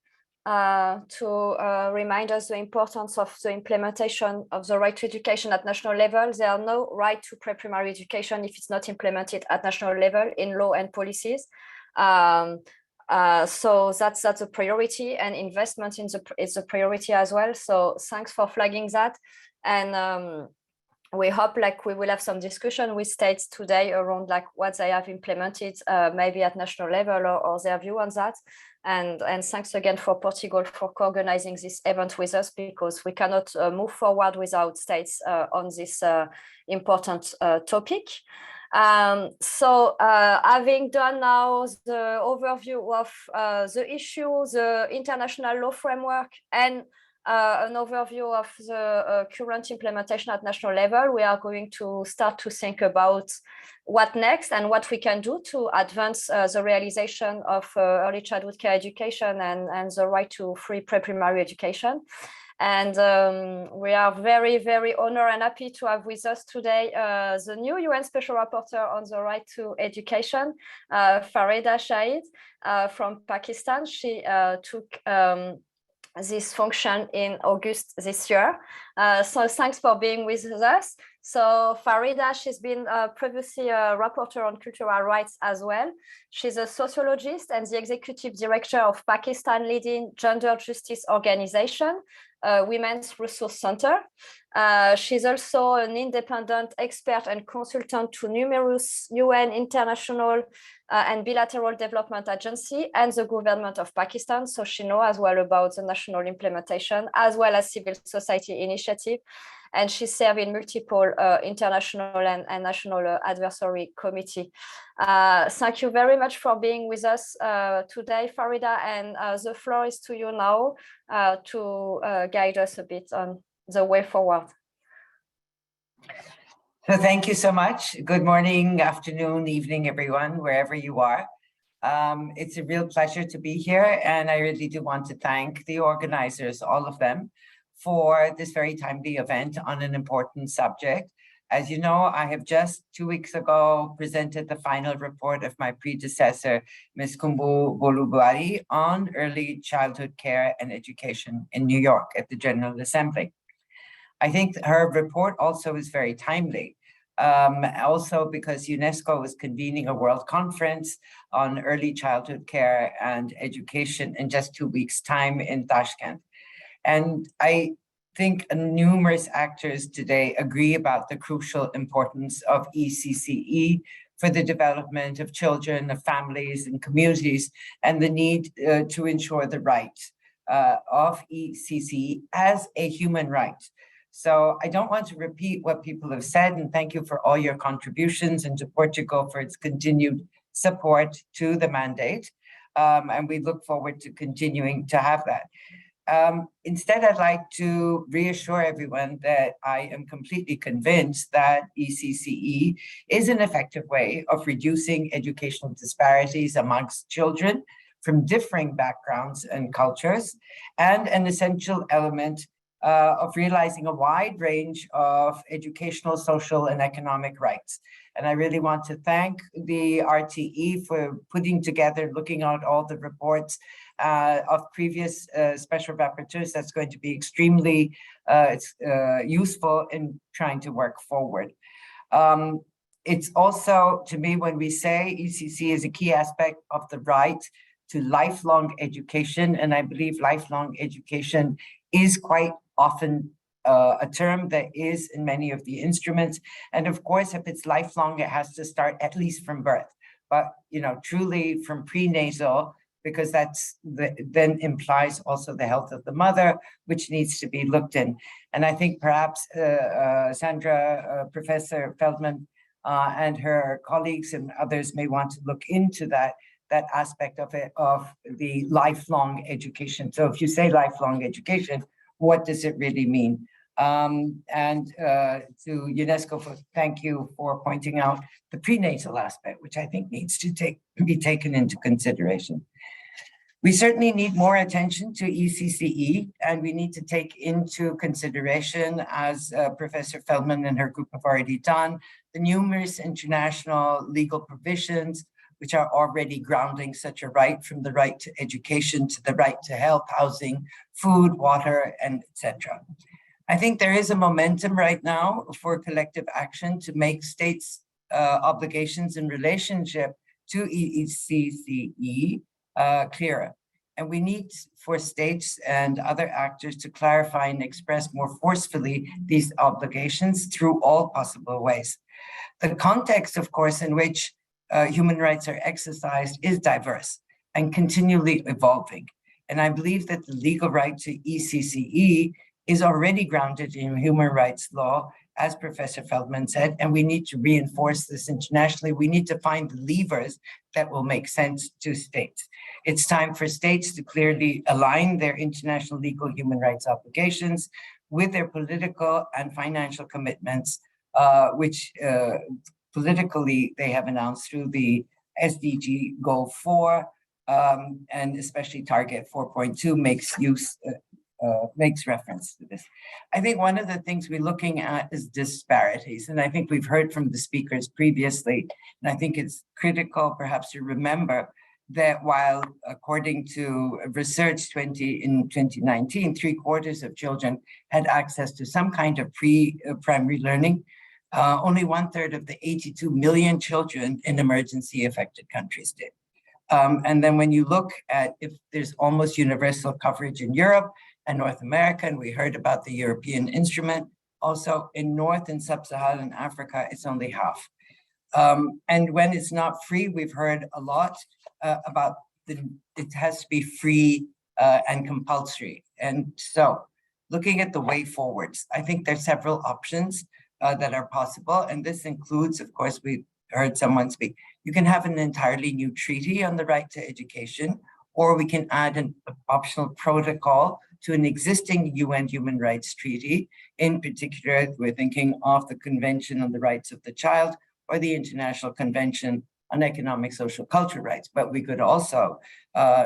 to remind us the importance of the implementation of the right to education at national level. There are no right to pre-primary education if it's not implemented at national level in law and policies. So that's a priority, and investment is a priority as well. So thanks for flagging that. And we hope we will have some discussion with states today around what they have implemented, maybe at national level or their view on that. And thanks again for Portugal for co-organizing this event with us, because we cannot move forward without states on this important topic. So having done now the overview of the issue, the international law framework, and an overview of the current implementation at national level, we are going to start to think about what next and what we can do to advance the realization of early childhood care education and the right to free pre-primary education. And we are very, very honored and happy to have with us today the new UN Special Rapporteur on the right to education, Farida Shaheed from Pakistan. She took this function in August this year. So thanks for being with us. So Farida, she's been previously a rapporteur on cultural rights as well. She's a sociologist and the executive director of Pakistan leading gender justice organization, Women's Resource Center. She's also an independent expert and consultant to numerous UN international and bilateral development agency and the government of Pakistan. So she knows as well about the national implementation as well as civil society initiative. And she served in multiple international and national advisory committee. Thank you very much for being with us today, Farida, and the floor is to you now to guide us a bit on the way forward. So thank you so much. Good morning, afternoon, evening, everyone, wherever you are. It's a real pleasure to be here, and I really do want to thank the organizers, all of them, for this very timely event on an important subject. As you know, I have just 2 weeks ago presented the final report of my predecessor, Ms. Kumbu Bolubuari, on early childhood care and education in New York at the General Assembly. I think her report also is very timely, also because UNESCO is convening a world conference on early childhood care and education in just 2 weeks' time in Tashkent. And I think numerous actors today agree about the crucial importance of ECCE for the development of children, of families and communities, and the need to ensure the right of ECCE as a human right. So I don't want to repeat what people have said, and thank you for all your contributions and to Portugal for its continued support to the mandate. And we look forward to continuing to have that. Instead, I'd like to reassure everyone that I am completely convinced that ECCE is an effective way of reducing educational disparities amongst children from differing backgrounds and cultures, and an essential element of realizing a wide range of educational, social, and economic rights. And I really want to thank the RTE for putting together, looking at all the reports of previous special rapporteurs. That's going to be extremely useful in trying to work forward. It's also, to me, when we say ECC is a key aspect of the right to lifelong education, and I believe lifelong education is quite often a term that is in many of the instruments. And of course, if it's lifelong, it has to start at least from birth, but truly from prenatal, because that's then implies also the health of the mother, which needs to be looked in. And I think perhaps Sandra, Professor Feldman, and her colleagues and others may want to look into that aspect of it, of the lifelong education. So if you say lifelong education, what does it really mean? And to UNESCO, thank you for pointing out the prenatal aspect, which I think needs to be taken into consideration. We certainly need more attention to ECCE, and we need to take into consideration, as Professor Feldman and her group have already done, the numerous international legal provisions which are already grounding such a right, from the right to education to the right to health, housing, food, water, and etc. I think there is a momentum right now for collective action to make states' obligations in relationship to ECCE clearer. And we need for states and other actors to clarify and express more forcefully these obligations through all possible ways. The context, of course, in which human rights are exercised is diverse and continually evolving. And I believe that the legal right to ECCE is already grounded in human rights law, as Professor Feldman said, and we need to reinforce this internationally. We need to find the levers that will make sense to states. It's time for states to clearly align their international legal human rights obligations with their political and financial commitments, which politically they have announced through the SDG Goal 4, and especially Target 4.2 makes reference to this. I think one of the things we're looking at is disparities, and I think we've heard from the speakers previously, and I think it's critical perhaps to remember that while according to research in 2019, 3/4 of children had access to some kind of pre-primary learning, only 1/3 of the 82 million children in emergency affected countries did. And then when you look at if there's almost universal coverage in Europe and North America, and we heard about the European instrument, also in North and Sub-Saharan Africa, it's only half. And when it's not free, we've heard a lot about it has to be free and compulsory. And so looking at the way forwards, I think there's several options that are possible. And this includes, of course, we heard someone speak, you can have an entirely new treaty on the right to education, or we can add an optional protocol to an existing UN human rights treaty. In particular, we're thinking of the Convention on the Rights of the Child or the International Convention on Economic, Social, Cultural Rights. But we could also,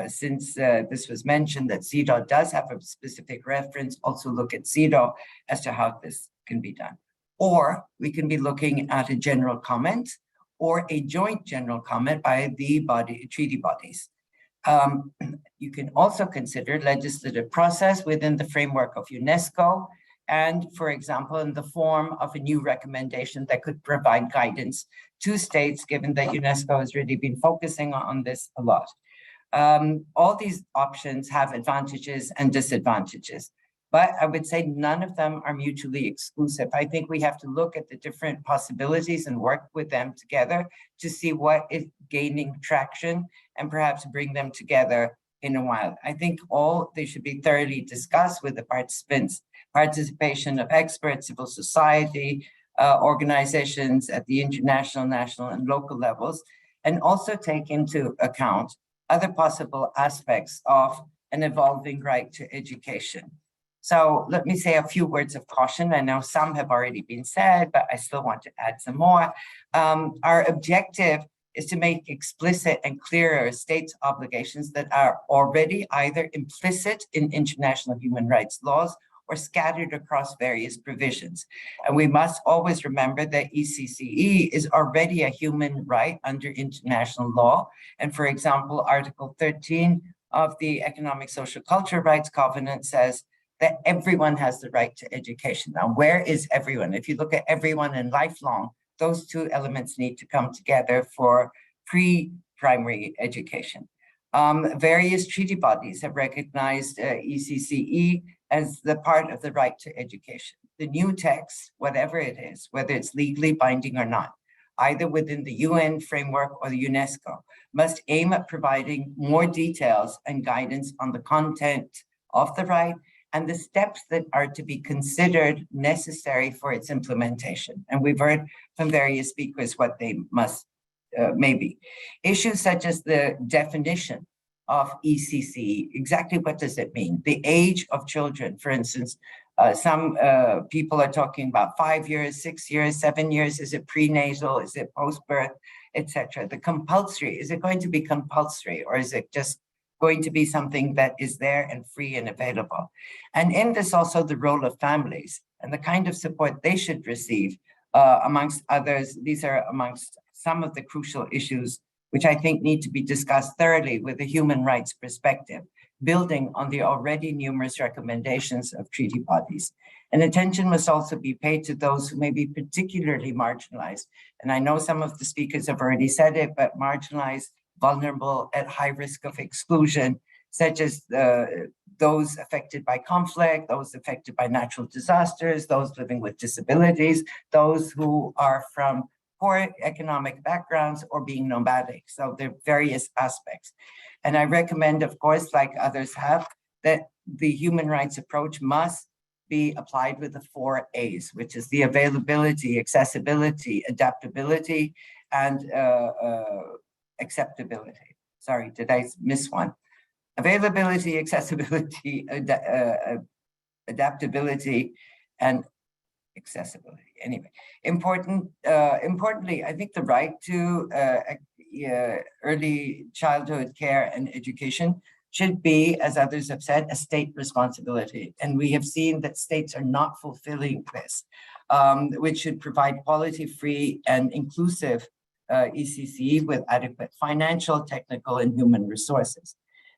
since this was mentioned that CEDAW does have a specific reference, also look at CEDAW as to how this can be done. Or we can be looking at a general comment or a joint general comment by the treaty bodies. You can also consider legislative process within the framework of UNESCO, and for example, in the form of a new recommendation that could provide guidance to states, given that UNESCO has really been focusing on this a lot. All these options have advantages and disadvantages, but I would say none of them are mutually exclusive. I think we have to look at the different possibilities and work with them together to see what is gaining traction and perhaps bring them together in a while. I think they should be thoroughly discussed with the participation of experts, civil society, organizations at the international, national, and local levels, and also take into account other possible aspects of an evolving right to education. So let me say a few words of caution. I know some have already been said, but I still want to add some more. Our objective is to make explicit and clearer states' obligations that are already either implicit in international human rights laws or scattered across various provisions. And we must always remember that ECCE is already a human right under international law. And for example, Article 13 of the Economic, Social, Cultural Rights Covenant says that everyone has the right to education. Now, where is everyone? If you look at everyone and lifelong, those two elements need to come together for pre-primary education. Various treaty bodies have recognized ECCE as the part of the right to education. The new text, whatever it is, whether it's legally binding or not, either within the UN framework or the UNESCO, must aim at providing more details and guidance on the content of the right and the steps that are to be considered necessary for its implementation. And we've heard from various speakers what they must may be. Issues such as the definition of ECCE, exactly what does it mean? The age of children, for instance, some people are talking about 5 years, 6 years, 7 years. Is it prenatal? Is it post-birth, etc.? The compulsory, is it going to be compulsory, or is it just going to be something that is there and free and available? And in this also the role of families and the kind of support they should receive, amongst others. These are amongst some of the crucial issues which I think need to be discussed thoroughly with a human rights perspective, building on the already numerous recommendations of treaty bodies. And attention must also be paid to those who may be particularly marginalized. And I know some of the speakers have already said it, but marginalized, vulnerable, at high risk of exclusion, such as those affected by conflict, those affected by natural disasters, those living with disabilities, those who are from poor economic backgrounds or being nomadic. So there are various aspects. And I recommend, of course, like others have, that the human rights approach must be applied with the 4 A's, which is the availability, accessibility, adaptability, and acceptability. Sorry, did I miss one? Availability, accessibility, adaptability, and accessibility. Anyway, importantly, I think the right to early childhood care and education should be, as others have said, a state responsibility. And we have seen that states are not fulfilling this, which should provide quality-free and inclusive ECCE with adequate financial, technical, and human resources.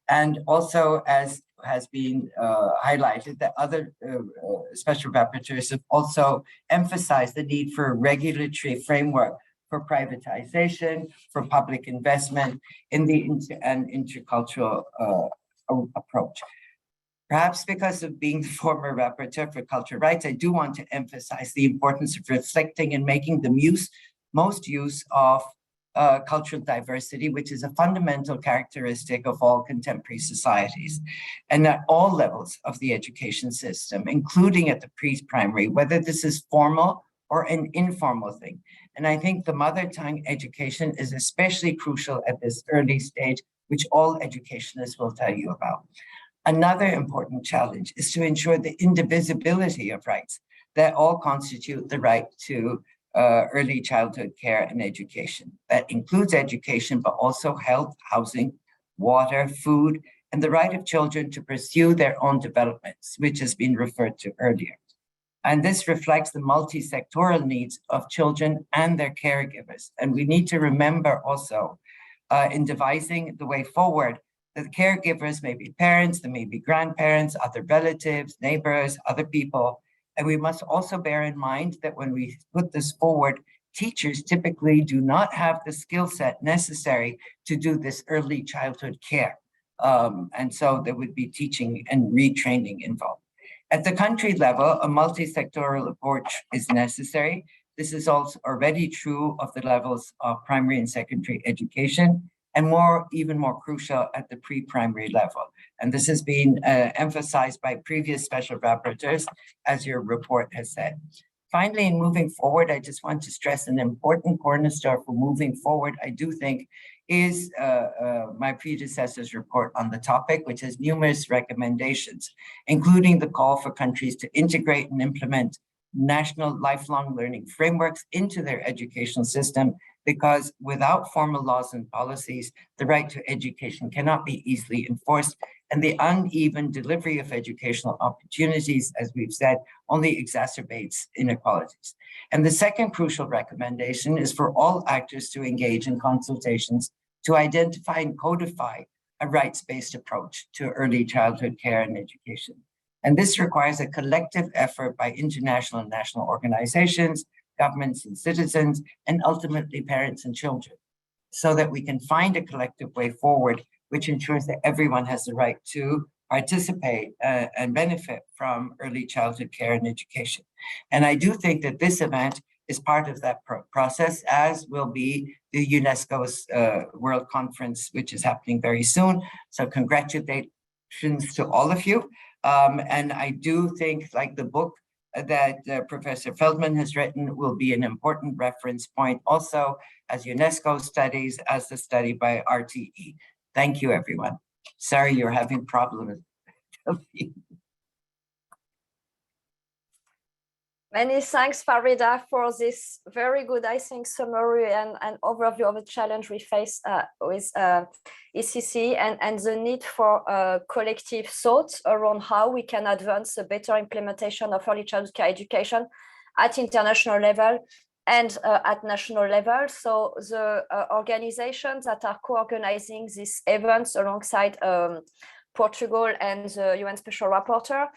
And also, as has been highlighted, that other special rapporteurs have also emphasized the need for a regulatory framework for privatization, for public investment in the intercultural approach. Perhaps because of being the former rapporteur for cultural rights, I do want to emphasize the importance of reflecting and making the most use of cultural diversity, which is a fundamental characteristic of all contemporary societies, and at all levels of the education system, including at the pre-primary, whether this is formal or an informal thing. And I think the mother tongue education is especially crucial at this early stage, which all educationists will tell you about. Another important challenge is to ensure the indivisibility of rights that all constitute the right to early childhood care and education. That includes education, but also health, housing, water, food, and the right of children to pursue their own developments, which has been referred to earlier. And this reflects the multi-sectoral needs of children and their caregivers. And we need to remember also in devising the way forward that the caregivers may be parents, they may be grandparents, other relatives, neighbors, other people. And we must also bear in mind that when we put this forward, teachers typically do not have the skill set necessary to do this early childhood care. And so there would be teaching and retraining involved. At the country level, a multi-sectoral approach is necessary. This is also already true of the levels of primary and secondary education, and even more crucial at the pre-primary level. And this has been emphasized by previous special rapporteurs, as your report has said. Finally, in moving forward, I just want to stress an important cornerstone for moving forward, I do think, is my predecessor's report on the topic, which has numerous recommendations, including the call for countries to integrate and implement national lifelong learning frameworks into their educational system, because without formal laws and policies, the right to education cannot be easily enforced, and the uneven delivery of educational opportunities, as we've said, only exacerbates inequalities. And the second crucial recommendation is for all actors to engage in consultations to identify and codify a rights-based approach to early childhood care and education. And this requires a collective effort by international and national organizations, governments and citizens, and ultimately parents and children, so that we can find a collective way forward which ensures that everyone has the right to participate and benefit from early childhood care and education. And I do think that this event is part of that process, as will be the UNESCO's World Conference, which is happening very soon. So congratulations to all of you. And I do think, like the book that Professor Feldman has written, will be an important reference point also as UNESCO studies, as the study by RTE. Thank you, everyone. Sorry you're having problems. Many thanks, Farida, for this very good, I think, summary and overview of the challenge we face with ECCE and the need for collective thoughts around how we can advance a better implementation of early childhood care education at international level, and at national level. So the organizations that are co-organizing these events alongside Portugal and the UN Special Rapporteur.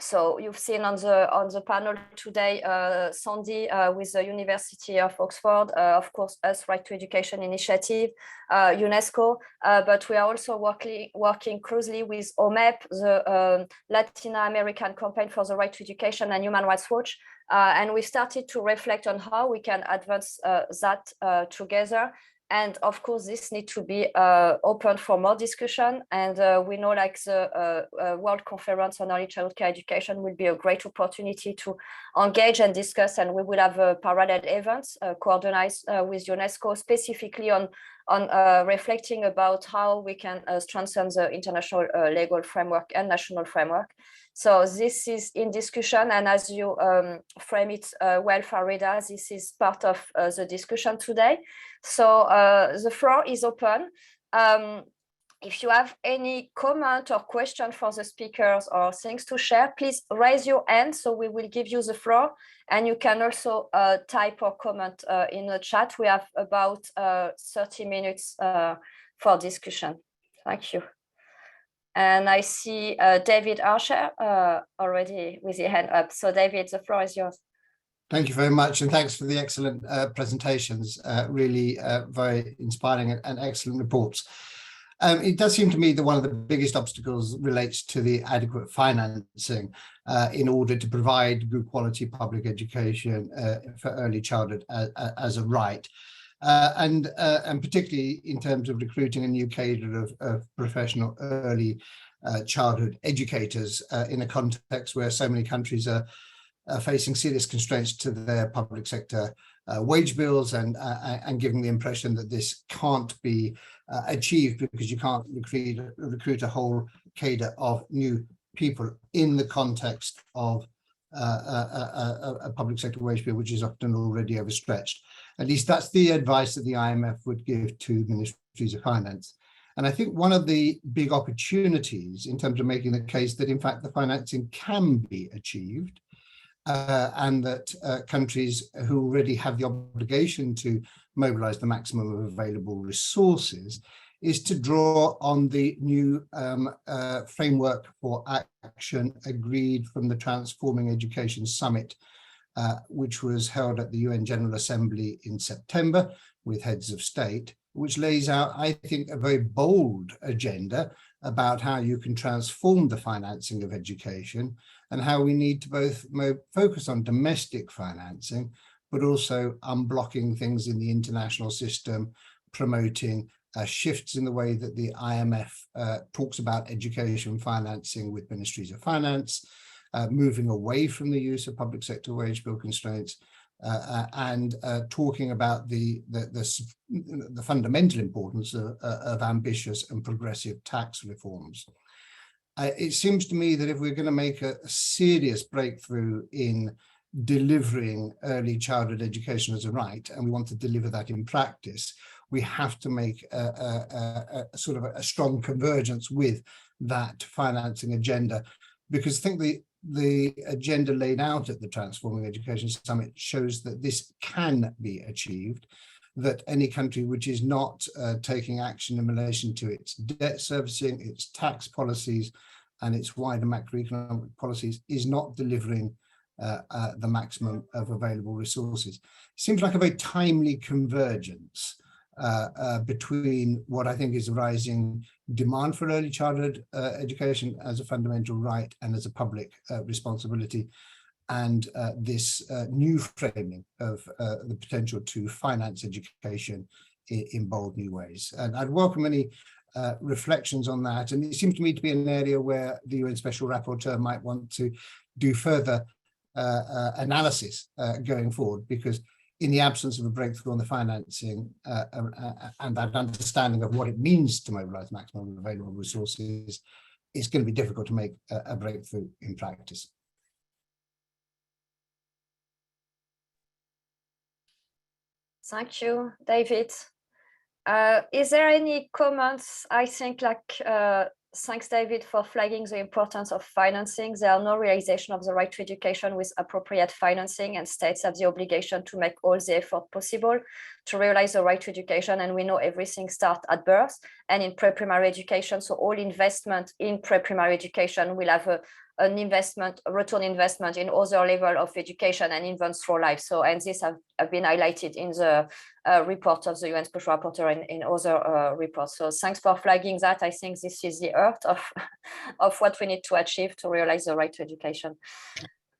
So you've seen on the panel today, Sandy with the University of Oxford, of course, us Right to Education Initiative, UNESCO, but we are also working closely with OMEP, the Latin American Campaign for the Right to Education, and Human Rights Watch. And we started to reflect on how we can advance that together. And of course, this needs to be open for more discussion. And we know like the World Conference on Early Childhood Education will be a great opportunity to engage and discuss. And we will have parallel events coordinated with UNESCO, specifically on reflecting about how we can strengthen the international legal framework and national framework. So this is in discussion, and as you frame it well, Farida, this is part of the discussion today. So the floor is open. If you have any comment or question for the speakers or things to share, please raise your hand so we will give you the floor. And you can also type or comment in the chat. We have about 30 minutes for discussion. Thank you. And I see David Archer already with your hand up. So David, the floor is yours. Thank you very much, and thanks for the excellent presentations, really very inspiring and excellent reports. It does seem to me that one of the biggest obstacles relates to the adequate financing in order to provide good quality public education for early childhood as a right. And particularly in terms of recruiting a new cadre of professional early childhood educators in a context where so many countries are facing serious constraints to their public sector wage bills, and giving the impression that this can't be achieved because you can't recruit a whole cadre of new people in the context of a public sector wage bill, which is often already overstretched. At least that's the advice that the IMF would give to ministries of finance. And I think one of the big opportunities in terms of making the case that in fact the financing can be achieved, and that countries who already have the obligation to mobilize the maximum of available resources, is to draw on the new framework for action agreed from the Transforming Education Summit, which was held at the UN General Assembly in September with heads of state, which lays out, I think, a very bold agenda about how you can transform the financing of education, and how we need to both focus on domestic financing, but also unblocking things in the international system, promoting shifts in the way that the IMF talks about education financing with ministries of finance, moving away from the use of public sector wage bill constraints, and talking about the fundamental importance of ambitious and progressive tax reforms. It seems to me that if we're going to make a serious breakthrough in delivering early childhood education as a right, and we want to deliver that in practice, we have to make a sort of a strong convergence with that financing agenda, because I think the agenda laid out at the Transforming Education Summit shows that this can be achieved, that any country which is not taking action in relation to its debt servicing, its tax policies, and its wider macroeconomic policies is not delivering the maximum of available resources. It seems like a very timely convergence between what I think is a rising demand for early childhood education as a fundamental right and as a public responsibility, and this new framing of the potential to finance education in bold new ways. And I'd welcome any reflections on that. And it seems to me to be an area where the UN Special Rapporteur might want to do further analysis going forward, because in the absence of a breakthrough on the financing and that understanding of what it means to mobilize maximum available resources, it's going to be difficult to make a breakthrough in practice. Thank you, David. Is there any comments? I think like Thanks, David, for flagging the importance of financing. There are no realization of the right to education with appropriate financing, and states have the obligation to make all the effort possible to realize the right to education. And we know everything starts at birth and in pre-primary education. So all investment in pre-primary education will have a return investment in other level of education and even through life. So, and this have been highlighted in the report of the UN Special Rapporteur in other reports. So thanks for flagging that. I think this is the heart of what we need to achieve to realize the right to education.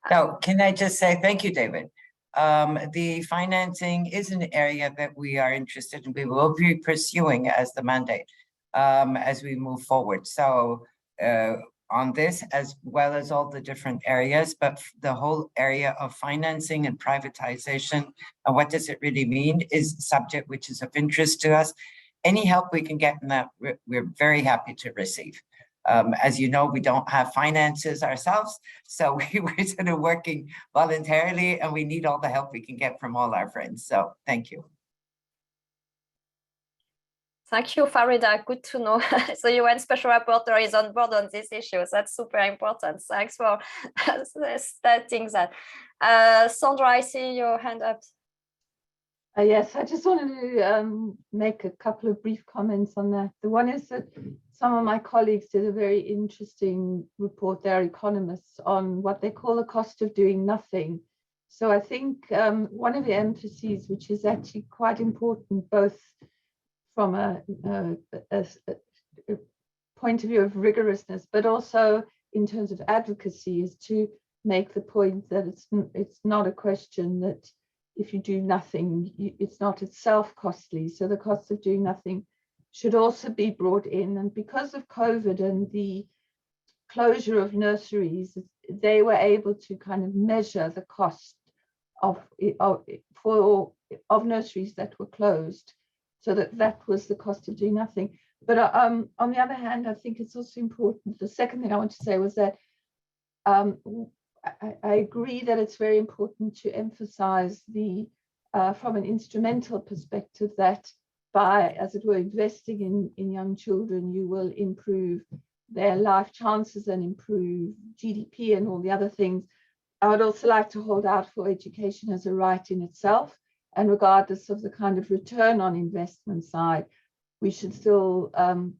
So can I just say, thank you, David. The financing is an area that we are interested in. We will be pursuing as the mandate as we move forward. So on this, as well as all the different areas, but the whole area of financing and privatization, and what does it really mean, is a subject which is of interest to us. Any help we can get in that, we're very happy to receive. As you know, we don't have finances ourselves, so we're sort of working voluntarily, and we need all the help we can get from all our friends. So thank you. Thank you, Farida. Good to know. The UN Special Rapporteur is on board on these issues. That's super important. Thanks for stating that. Sandra, I see your hand up. Yes, I just wanted to make a couple of brief comments on that. The one is that some of my colleagues did a very interesting report, they're economists, on what they call the cost of doing nothing. So I think one of the emphases, which is actually quite important, both from a point of view of rigorousness, but also in terms of advocacy, is to make the point that it's not a question that if you do nothing, it's not itself costly. So the cost of doing nothing should also be brought in. And because of COVID and the closure of nurseries, they were able to kind of measure the cost of nurseries that were closed. So that was the cost of doing nothing. But on the other hand, I think it's also important. The second thing I want to say was that I agree that it's very important to emphasize from an instrumental perspective, that by, as it were, investing in young children, you will improve their life chances and improve GDP and all the other things. I would also like to hold out for education as a right in itself. And regardless of the kind of return on investment side, we should still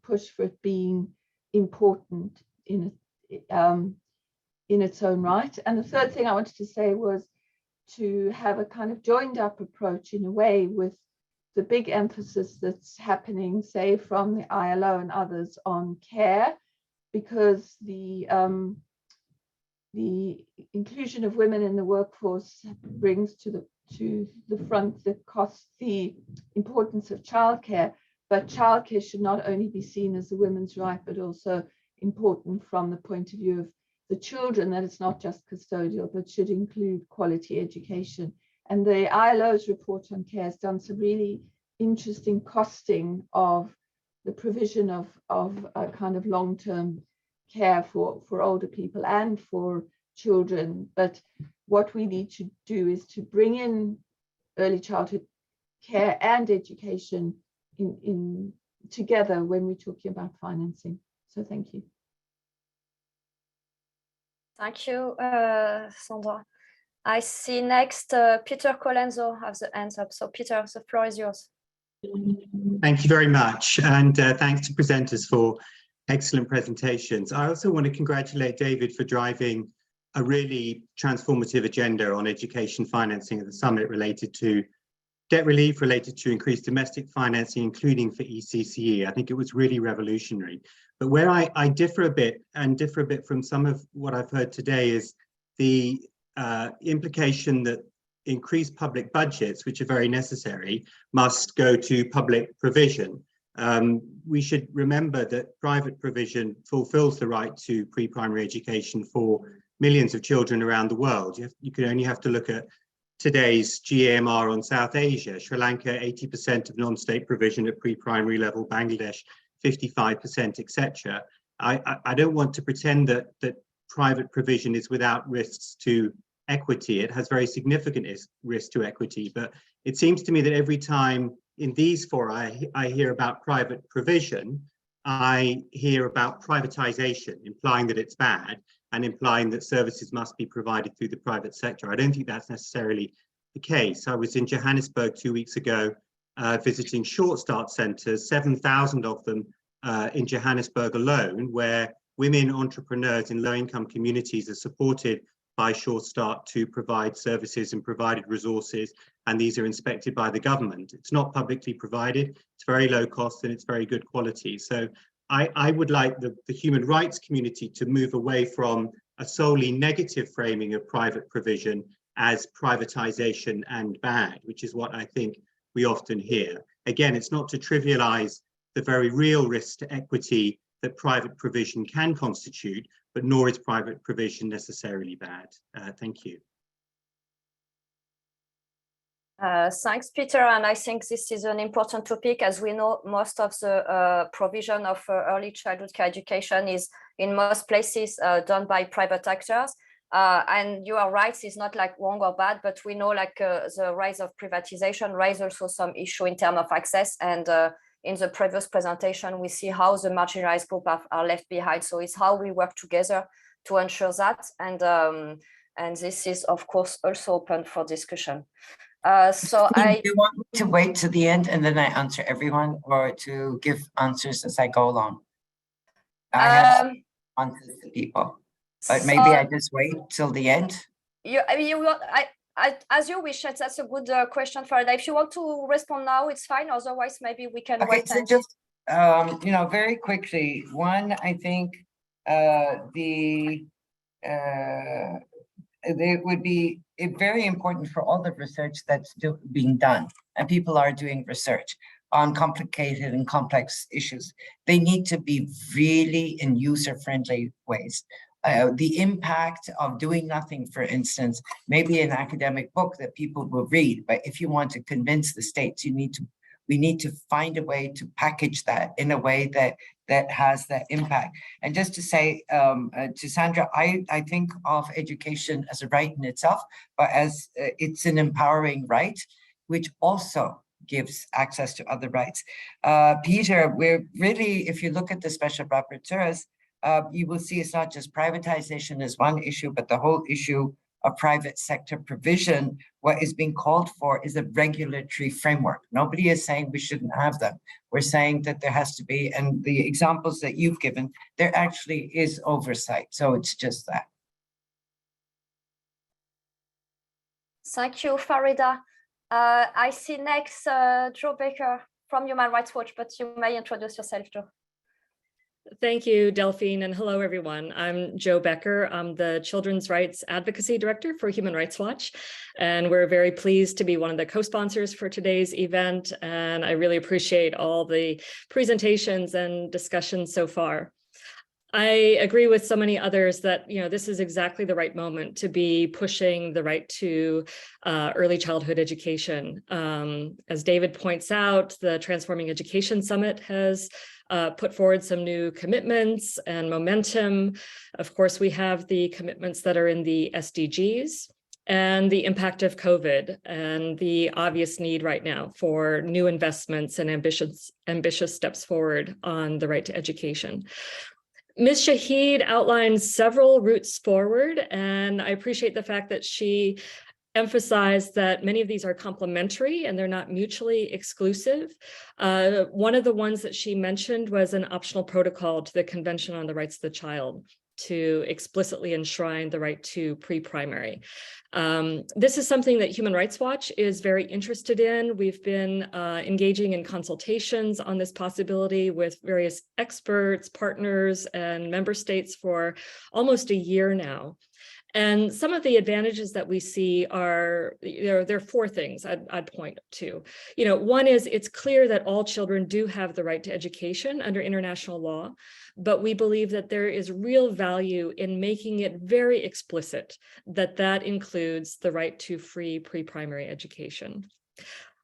push for it being important in its own right. And the third thing I wanted to say was to have a kind of joined up approach in a way with the big emphasis that's happening, say, from the ILO and others on care, because the inclusion of women in the workforce brings to the front the importance of childcare, but childcare should not only be seen as a women's right, but also important from the point of view of the children, that it's not just custodial, but should include quality education. And the ILO's report on care has done some really interesting costing of the provision of a kind of long-term care for older people and for children. But what we need to do is to bring in early childhood care and education in together when we're talking about financing. So thank you. Thank you, Sandra. I see next Peter Colenso has the hands up. So Peter, the floor is yours. Thank you very much. And thanks to presenters for excellent presentations. I also want to congratulate David for driving a really transformative agenda on education financing at the summit, related to debt relief, related to increased domestic financing, including for ECCE. I think it was really revolutionary. But where I differ a bit, and differ a bit from some of what I've heard today, is the implication that increased public budgets, which are very necessary, must go to public provision. We should remember that private provision fulfills the right to pre-primary education for millions of children around the world. You can only have to look at today's GAMR on South Asia. Sri Lanka, 80% of non-state provision at pre-primary level, Bangladesh, 55%, etc. I don't want to pretend that private provision is without risks to equity. It has very significant risk to equity, but it seems to me that every time in these fora I hear about private provision, I hear about privatization, implying that it's bad and implying that services must be provided through the private sector. I don't think that's necessarily the case. I was in Johannesburg 2 weeks ago visiting short start centres, 7,000 of them in Johannesburg alone, where women entrepreneurs in low-income communities are supported by Short Start to provide services and provided resources, and these are inspected by the government. It's not publicly provided, it's very low cost, and it's very good quality. So I would like the human rights community to move away from a solely negative framing of private provision as privatization and bad, which is what I think we often hear. Again, it's not to trivialize the very real risk to equity that private provision can constitute, but nor is private provision necessarily bad. Thank you. Thanks, Peter. And I think this is an important topic. As we know, most of the provision of early childhood care education is in most places done by private actors. And you are right, it's not like wrong or bad, but we know like the rise of privatization raises also some issue in terms of access. And in the previous presentation, we see how the marginalized group are left behind. So it's how we work together to ensure that. And this is, of course, also open for discussion. So do you want me to wait to the end and then I answer everyone, or to give answers as I go along? I have answers to people, but maybe I just wait till the end. As you wish. That's a good question, Farida. If you want to respond now, it's fine. Otherwise, maybe we can wait. So just very quickly. One, I think it would be very important for all the research that's being done, and people are doing research on complicated and complex issues. They need to be really in user-friendly ways. The impact of doing nothing, for instance, maybe an academic book that people will read, but if you want to convince the states, we need to find a way to package that in a way that has that impact. And just to say to Sandra, I think of education as a right in itself, but as it's an empowering right, which also gives access to other rights. Peter, we're really, if you look at the special rapporteurs, you will see it's not just privatization as one issue, but the whole issue of private sector provision. What is being called for is a regulatory framework. Nobody is saying we shouldn't have them. We're saying that there has to be, and the examples that you've given, there actually is oversight. So it's just that. Thank you, Farida. I see next Joe Baker from Human Rights Watch, but you may introduce yourself, Joe. Thank you, Delphine, and hello, everyone. I'm Joe Becker. I'm the Children's Rights Advocacy Director for Human Rights Watch, and we're very pleased to be one of the co-sponsors for today's event, and I really appreciate all the presentations and discussions so far. I agree with so many others that this is exactly the right moment to be pushing the right to early childhood education. As David points out, the Transforming Education Summit has put forward some new commitments and momentum. Of course, we have the commitments that are in the SDGs and the impact of COVID and the obvious need right now for new investments and ambitious steps forward on the right to education. Ms. Shaheed outlined several routes forward, and I appreciate the fact that she emphasized that many of these are complementary and they're not mutually exclusive. One of the ones that she mentioned was an optional protocol to the Convention on the Rights of the Child to explicitly enshrine the right to pre-primary. This is something that Human Rights Watch is very interested in. We've been engaging in consultations on this possibility with various experts, partners, and member states for almost a year now. And some of the advantages that we see are, there are four things I'd point to. One is it's clear that all children do have the right to education under international law, but we believe that there is real value in making it very explicit that that includes the right to free pre-primary education.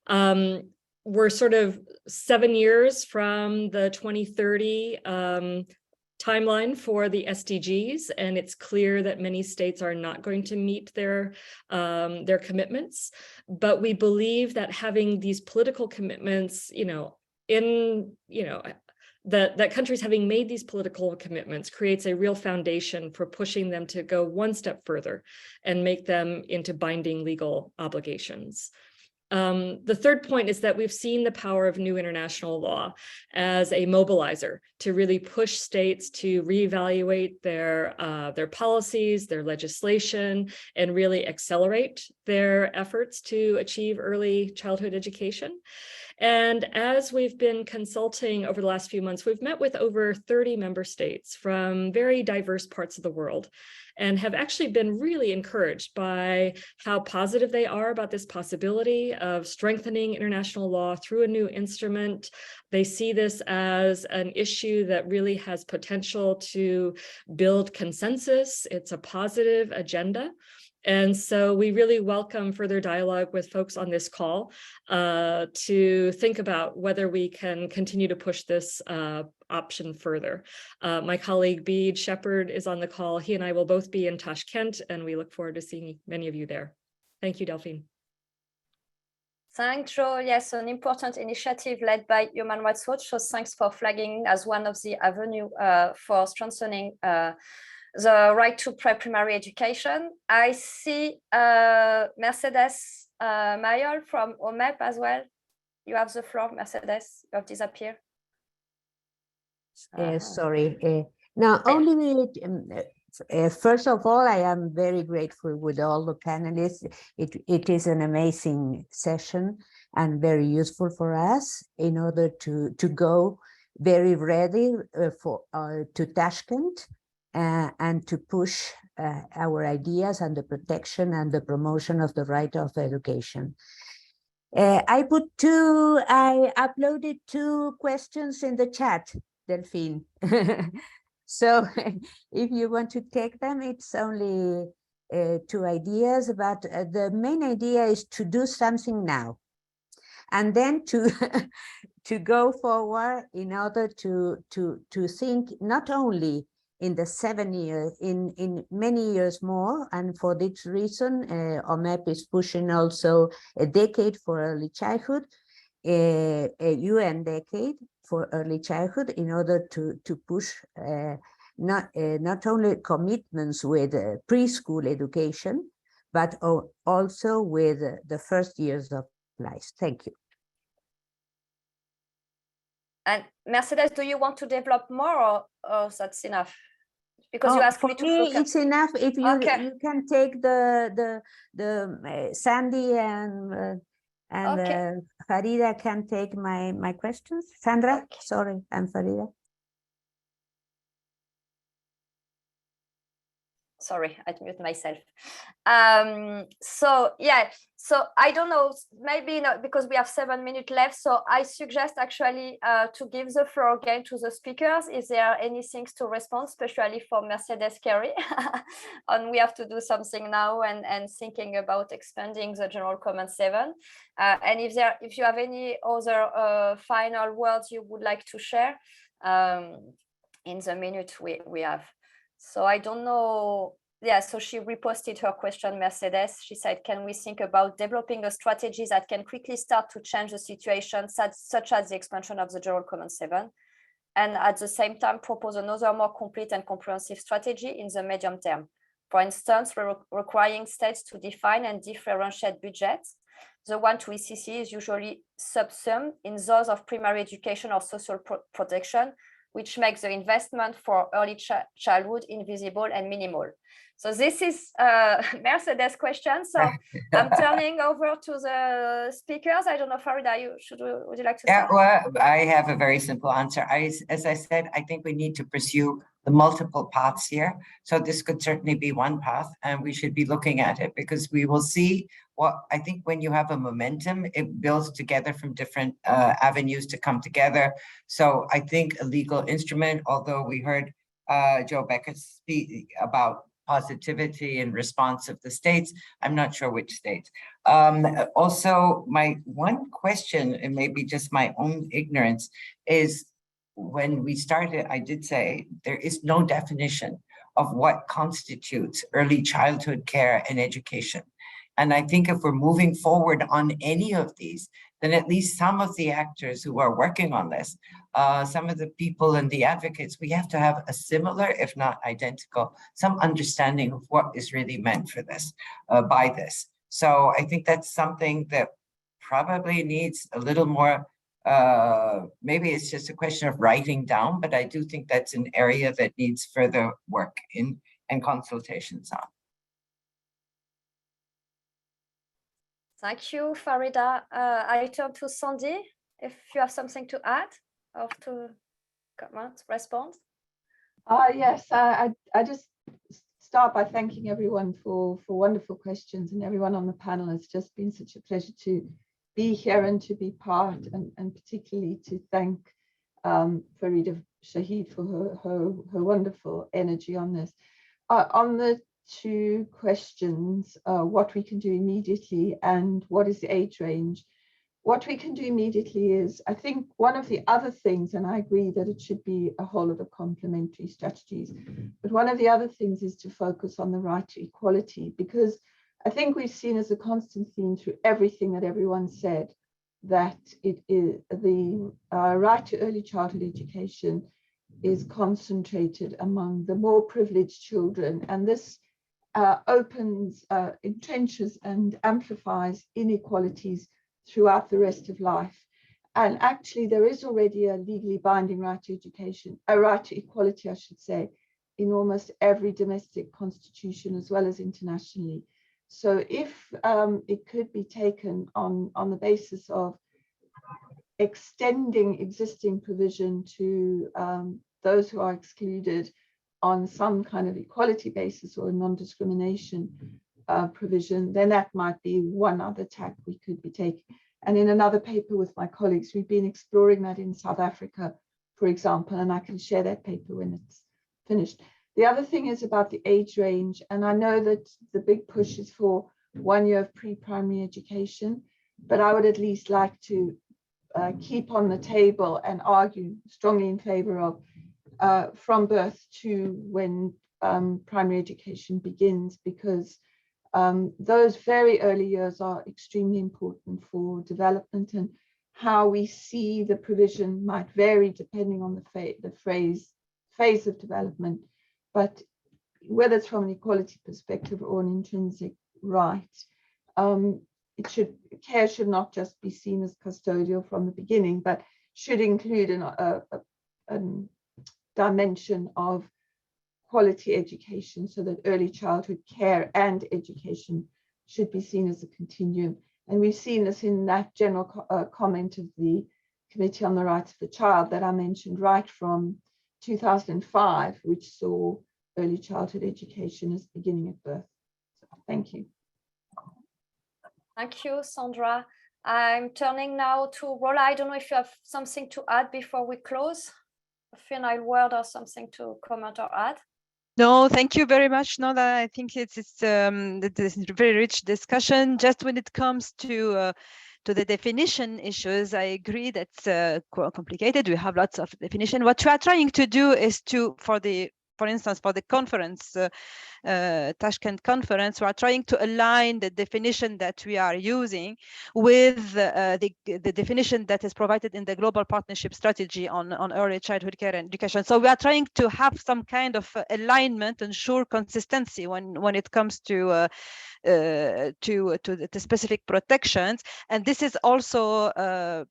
We're sort of 7 years from the 2030 timeline for the SDGs, and it's clear that many states are not going to meet their commitments. But we believe that having these political commitments, that countries having made these political commitments creates a real foundation for pushing them to go one step further and make them into binding legal obligations. The third point is that we've seen the power of new international law as a mobilizer to really push states to reevaluate their policies, their legislation, and really accelerate their efforts to achieve early childhood education. And as we've been consulting over the last few months, we've met with over 30 member states from very diverse parts of the world and have actually been really encouraged by how positive they are about this possibility of strengthening international law through a new instrument. They see this as an issue that really has potential to build consensus. It's a positive agenda. And so we really welcome further dialogue with folks on this call to think about whether we can continue to push this option further. My colleague Bede Shepherd is on the call. He and I will both be in Tashkent, and we look forward to seeing many of you there. Thank you, Delphine. Thanks, Jo. Yes, an important initiative led by Human Rights Watch. So thanks for flagging as one of the avenues for strengthening the right to pre-primary education. I see Mercedes Mayol from OMEP as well. You have the floor, Mercedes. You have disappeared. Sorry. Now, first of all, I am very grateful with all the panelists. It is an amazing session and very useful for us in order to go very ready to Tashkent. And to push our ideas and the protection and the promotion of the right of education. I uploaded 2 questions in the chat, Delphine. So if you want to take them, it's only 2 ideas, but the main idea is to do something now. And then to go forward in order to think not only in the 7 years, in many years more. And for this reason, OMEP is pushing also a decade for early childhood, a UN decade for early childhood in order to push not only commitments with preschool education, but also with the first years of life. Thank you. And Mercedes, do you want to develop more, or that's enough? Because you asked me to look at... it's enough if you you can take the Sandy and Farida can take my questions. Sandra, sorry, and Farida. Sorry, I mute myself. So I don't know, maybe not, because we have 7 minutes left. So I suggest actually to give the floor again to the speakers. Is there anything to respond, especially for Mercedes Carey? And we have to do something now and thinking about expanding the General Comment 7. And if you have any other final words you would like to share in the minute we have. So I don't know. Yeah, so she reposted her question, Mercedes. She said, can we think about developing a strategy that can quickly start to change the situation, such as the expansion of the General Comment 7, and at the same time propose another more complete and comprehensive strategy in the medium term? For instance, requiring states to define and differentiate budgets. The one to ECCE is usually subsumed in those of primary education or social protection, which makes the investment for early childhood invisible and minimal. So this is Mercedes' question. So I'm turning over to the speakers. I don't know, Farida, would you like to start? Well, I have a very simple answer. As I said, I think we need to pursue the multiple paths here. So this could certainly be one path, and we should be looking at it, because we will see what I think when you have a momentum, it builds together from different avenues to come together. So I think a legal instrument, although we heard Jo Becker speak about positivity and response of the states, I'm not sure which states. Also, my one question, and maybe just my own ignorance, is when we started, I did say there is no definition of what constitutes early childhood care and education. And I think if we're moving forward on any of these, then at least some of the actors who are working on this, some of the people and the advocates, we have to have a similar, if not identical, some understanding of what is really meant for this, by this. So I think that's something that probably needs a little more, maybe it's just a question of writing down, but I do think that's an area that needs further work in and consultations on. Thank you, Farida. I turn to Sandy, if you have something to add or to comment, respond. Yes, I just start by thanking everyone for wonderful questions, and everyone on the panel. It's just been such a pleasure to be here and to be part, and particularly to thank Farida Shaheed for her wonderful energy on this. On the two questions, what we can do immediately and what is the age range. What we can do immediately is, I think one of the other things, and I agree that it should be a whole lot of complementary strategies, but one of the other things is to focus on the right to equality, because I think we've seen as a constant theme through everything that everyone said, that it is the right to early childhood education is concentrated among the more privileged children, and this opens, entrenches and amplifies inequalities throughout the rest of life. And actually there is already a legally binding right to education, a right to equality, I should say, in almost every domestic constitution as well as internationally. So if it could be taken on the basis of extending existing provision to those who are excluded on some kind of equality basis or a non-discrimination provision, then that might be one other tack we could be taking. And in another paper with my colleagues, we've been exploring that in South Africa, for example, and I can share that paper when it's finished. The other thing is about the age range, and I know that the big push is for 1 year of pre-primary education, but I would at least like to keep on the table and argue strongly in favor of from birth to when primary education begins, because those very early years are extremely important for development, and how we see the provision might vary depending on the phase of development. But whether it's from an equality perspective or an intrinsic right, care should not just be seen as custodial from the beginning, but should include a dimension of quality education, so that early childhood care and education should be seen as a continuum. And we've seen this in that general comment of the Committee on the Rights of the Child that I mentioned right from 2005, which saw early childhood education as beginning at birth. So, thank you. Thank you, Sandra. I'm turning now to Rola. I don't know if you have something to add before we close, a final word or something to comment or add. No, thank you very much. No, that I think it's a very rich discussion. Just when it comes to the definition issues, I agree that's quite complicated. We have lots of definition. What we are trying to do is to, for instance, for the conference, Tashkent conference, we are trying to align the definition that we are using with the definition that is provided in the Global Partnership Strategy on early childhood care and education. So we are trying to have some kind of alignment, ensure consistency when it comes to the specific protections. And this is also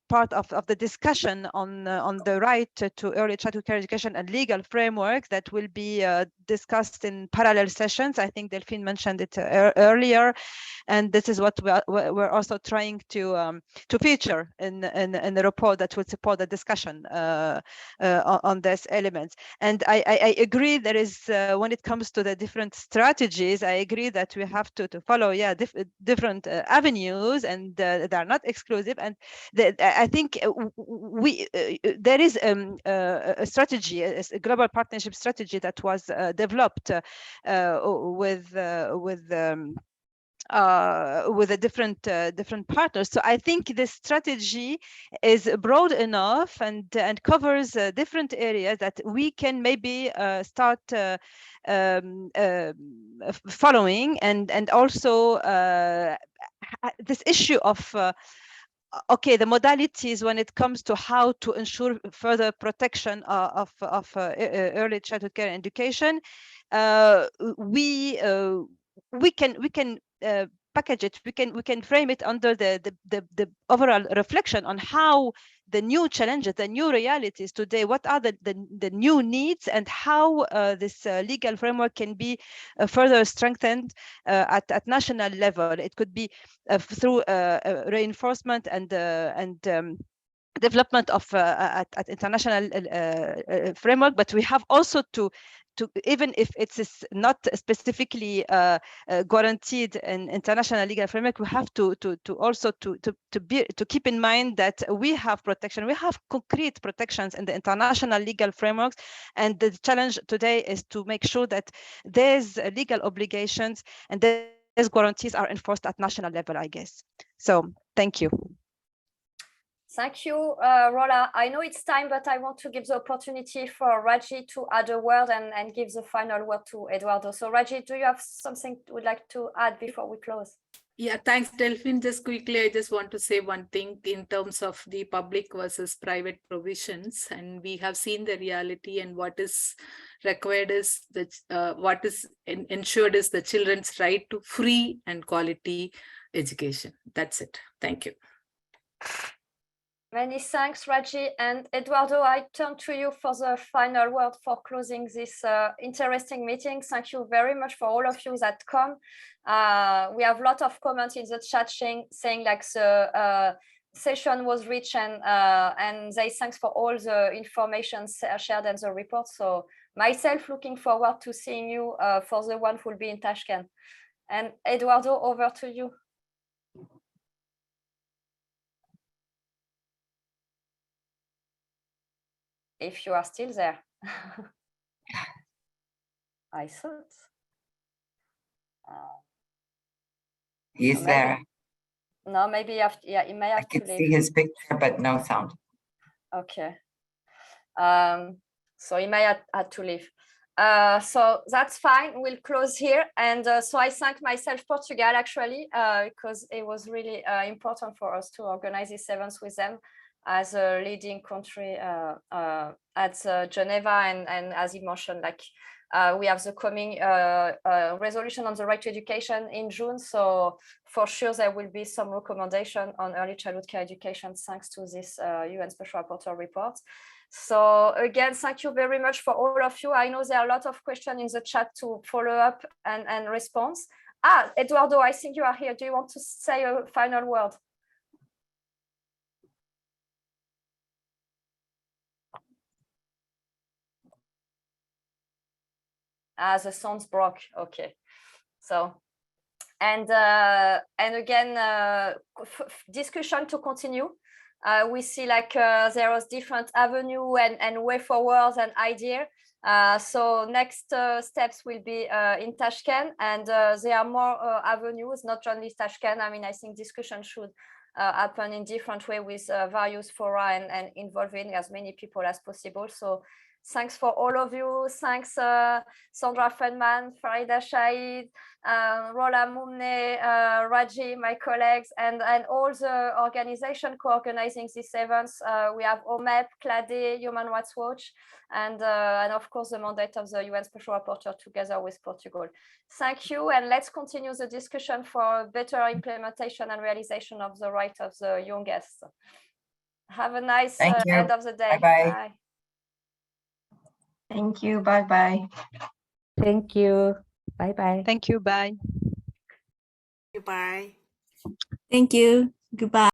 part of the discussion on the right to early childhood care education and legal framework that will be discussed in parallel sessions. I think Delphine mentioned it earlier, and this is what we're also trying to feature in the report that will support the discussion on these elements. And I agree there is when it comes to the different strategies, I agree that we have to follow different avenues, and they are not exclusive. And I think there is a strategy, a global partnership strategy that was developed with the different partners. So I think the strategy is broad enough and covers different areas that we can maybe start following, and also this issue of okay, the modalities when it comes to how to ensure further protection of early childhood care and education, we can package it. We can frame it under the overall reflection on how the new challenges, the new realities today, what are the new needs, and how this legal framework can be further strengthened at national level. It could be through reinforcement and development of at international framework, but we have also to even if it's not specifically guaranteed in international legal framework, we have to also to keep in mind that we have protection, we have concrete protections in the international legal frameworks, and the challenge today is to make sure that there's legal obligations and these guarantees are enforced at national level, I guess. So thank you. Thank you, Rola. I know it's time, but I want to give the opportunity for Raji to add a word and give the final word to Eduardo. So Raji, do you have something you would like to add before we close? Yeah, thanks, Delphine. Just quickly, I just want to say one thing in terms of the public versus private provisions. And we have seen the reality, and what is required is that what is ensured is the children's right to free and quality education. That's it. Thank you. Many thanks, Raji. And Eduardo, I turn to you for the final word for closing this interesting meeting. Thank you very much for all of you that come. We have a lot of comments in the chat saying like the session was rich, and they thanks for all the information shared and the report. So myself looking forward to seeing you for the one who will be in Tashkent. And Eduardo, over to you. If you are still there. I thought. He's maybe, there. No, maybe you have, yeah, he may have to leave. I can see his picture, but no sound. Okay. So he may have to leave. So that's fine. We'll close here. And so I thank myself, Portugal, actually, because it was really important for us to organize this event with them as a leading country at Geneva, and as he mentioned, like we have the coming resolution on the right to education in June. So for sure there will be some recommendation on early childhood care education thanks to this UN Special Rapporteur report. So again, thank you very much for all of you. I know there are a lot of questions in the chat to follow up and response. Eduardo, I think you are here. Do you want to say a final word? The sounds broke. Okay. So, and again, discussion to continue. We see like there was different avenue and way forward and idea. So next steps will be in Tashkent, and there are more avenues, not only Tashkent. I mean, I think discussion should happen in different way with various fora and involving as many people as possible. So thanks for all of you. Thanks, Sandra Feldman, Farida Shaheed, Rola Mumne, Raji, my colleagues, and all the organization co-organizing these events. We have OMEP, CLADE, Human Rights Watch, and of course the mandate of the UN Special Rapporteur together with Portugal. Thank you, and let's continue the discussion for better implementation and realization of the right of the youngest. Have a nice end of the day. Bye-bye. Bye. Thank you. Bye-bye. Thank you. Bye-bye. Thank you. Bye. Goodbye. Thank you. Goodbye.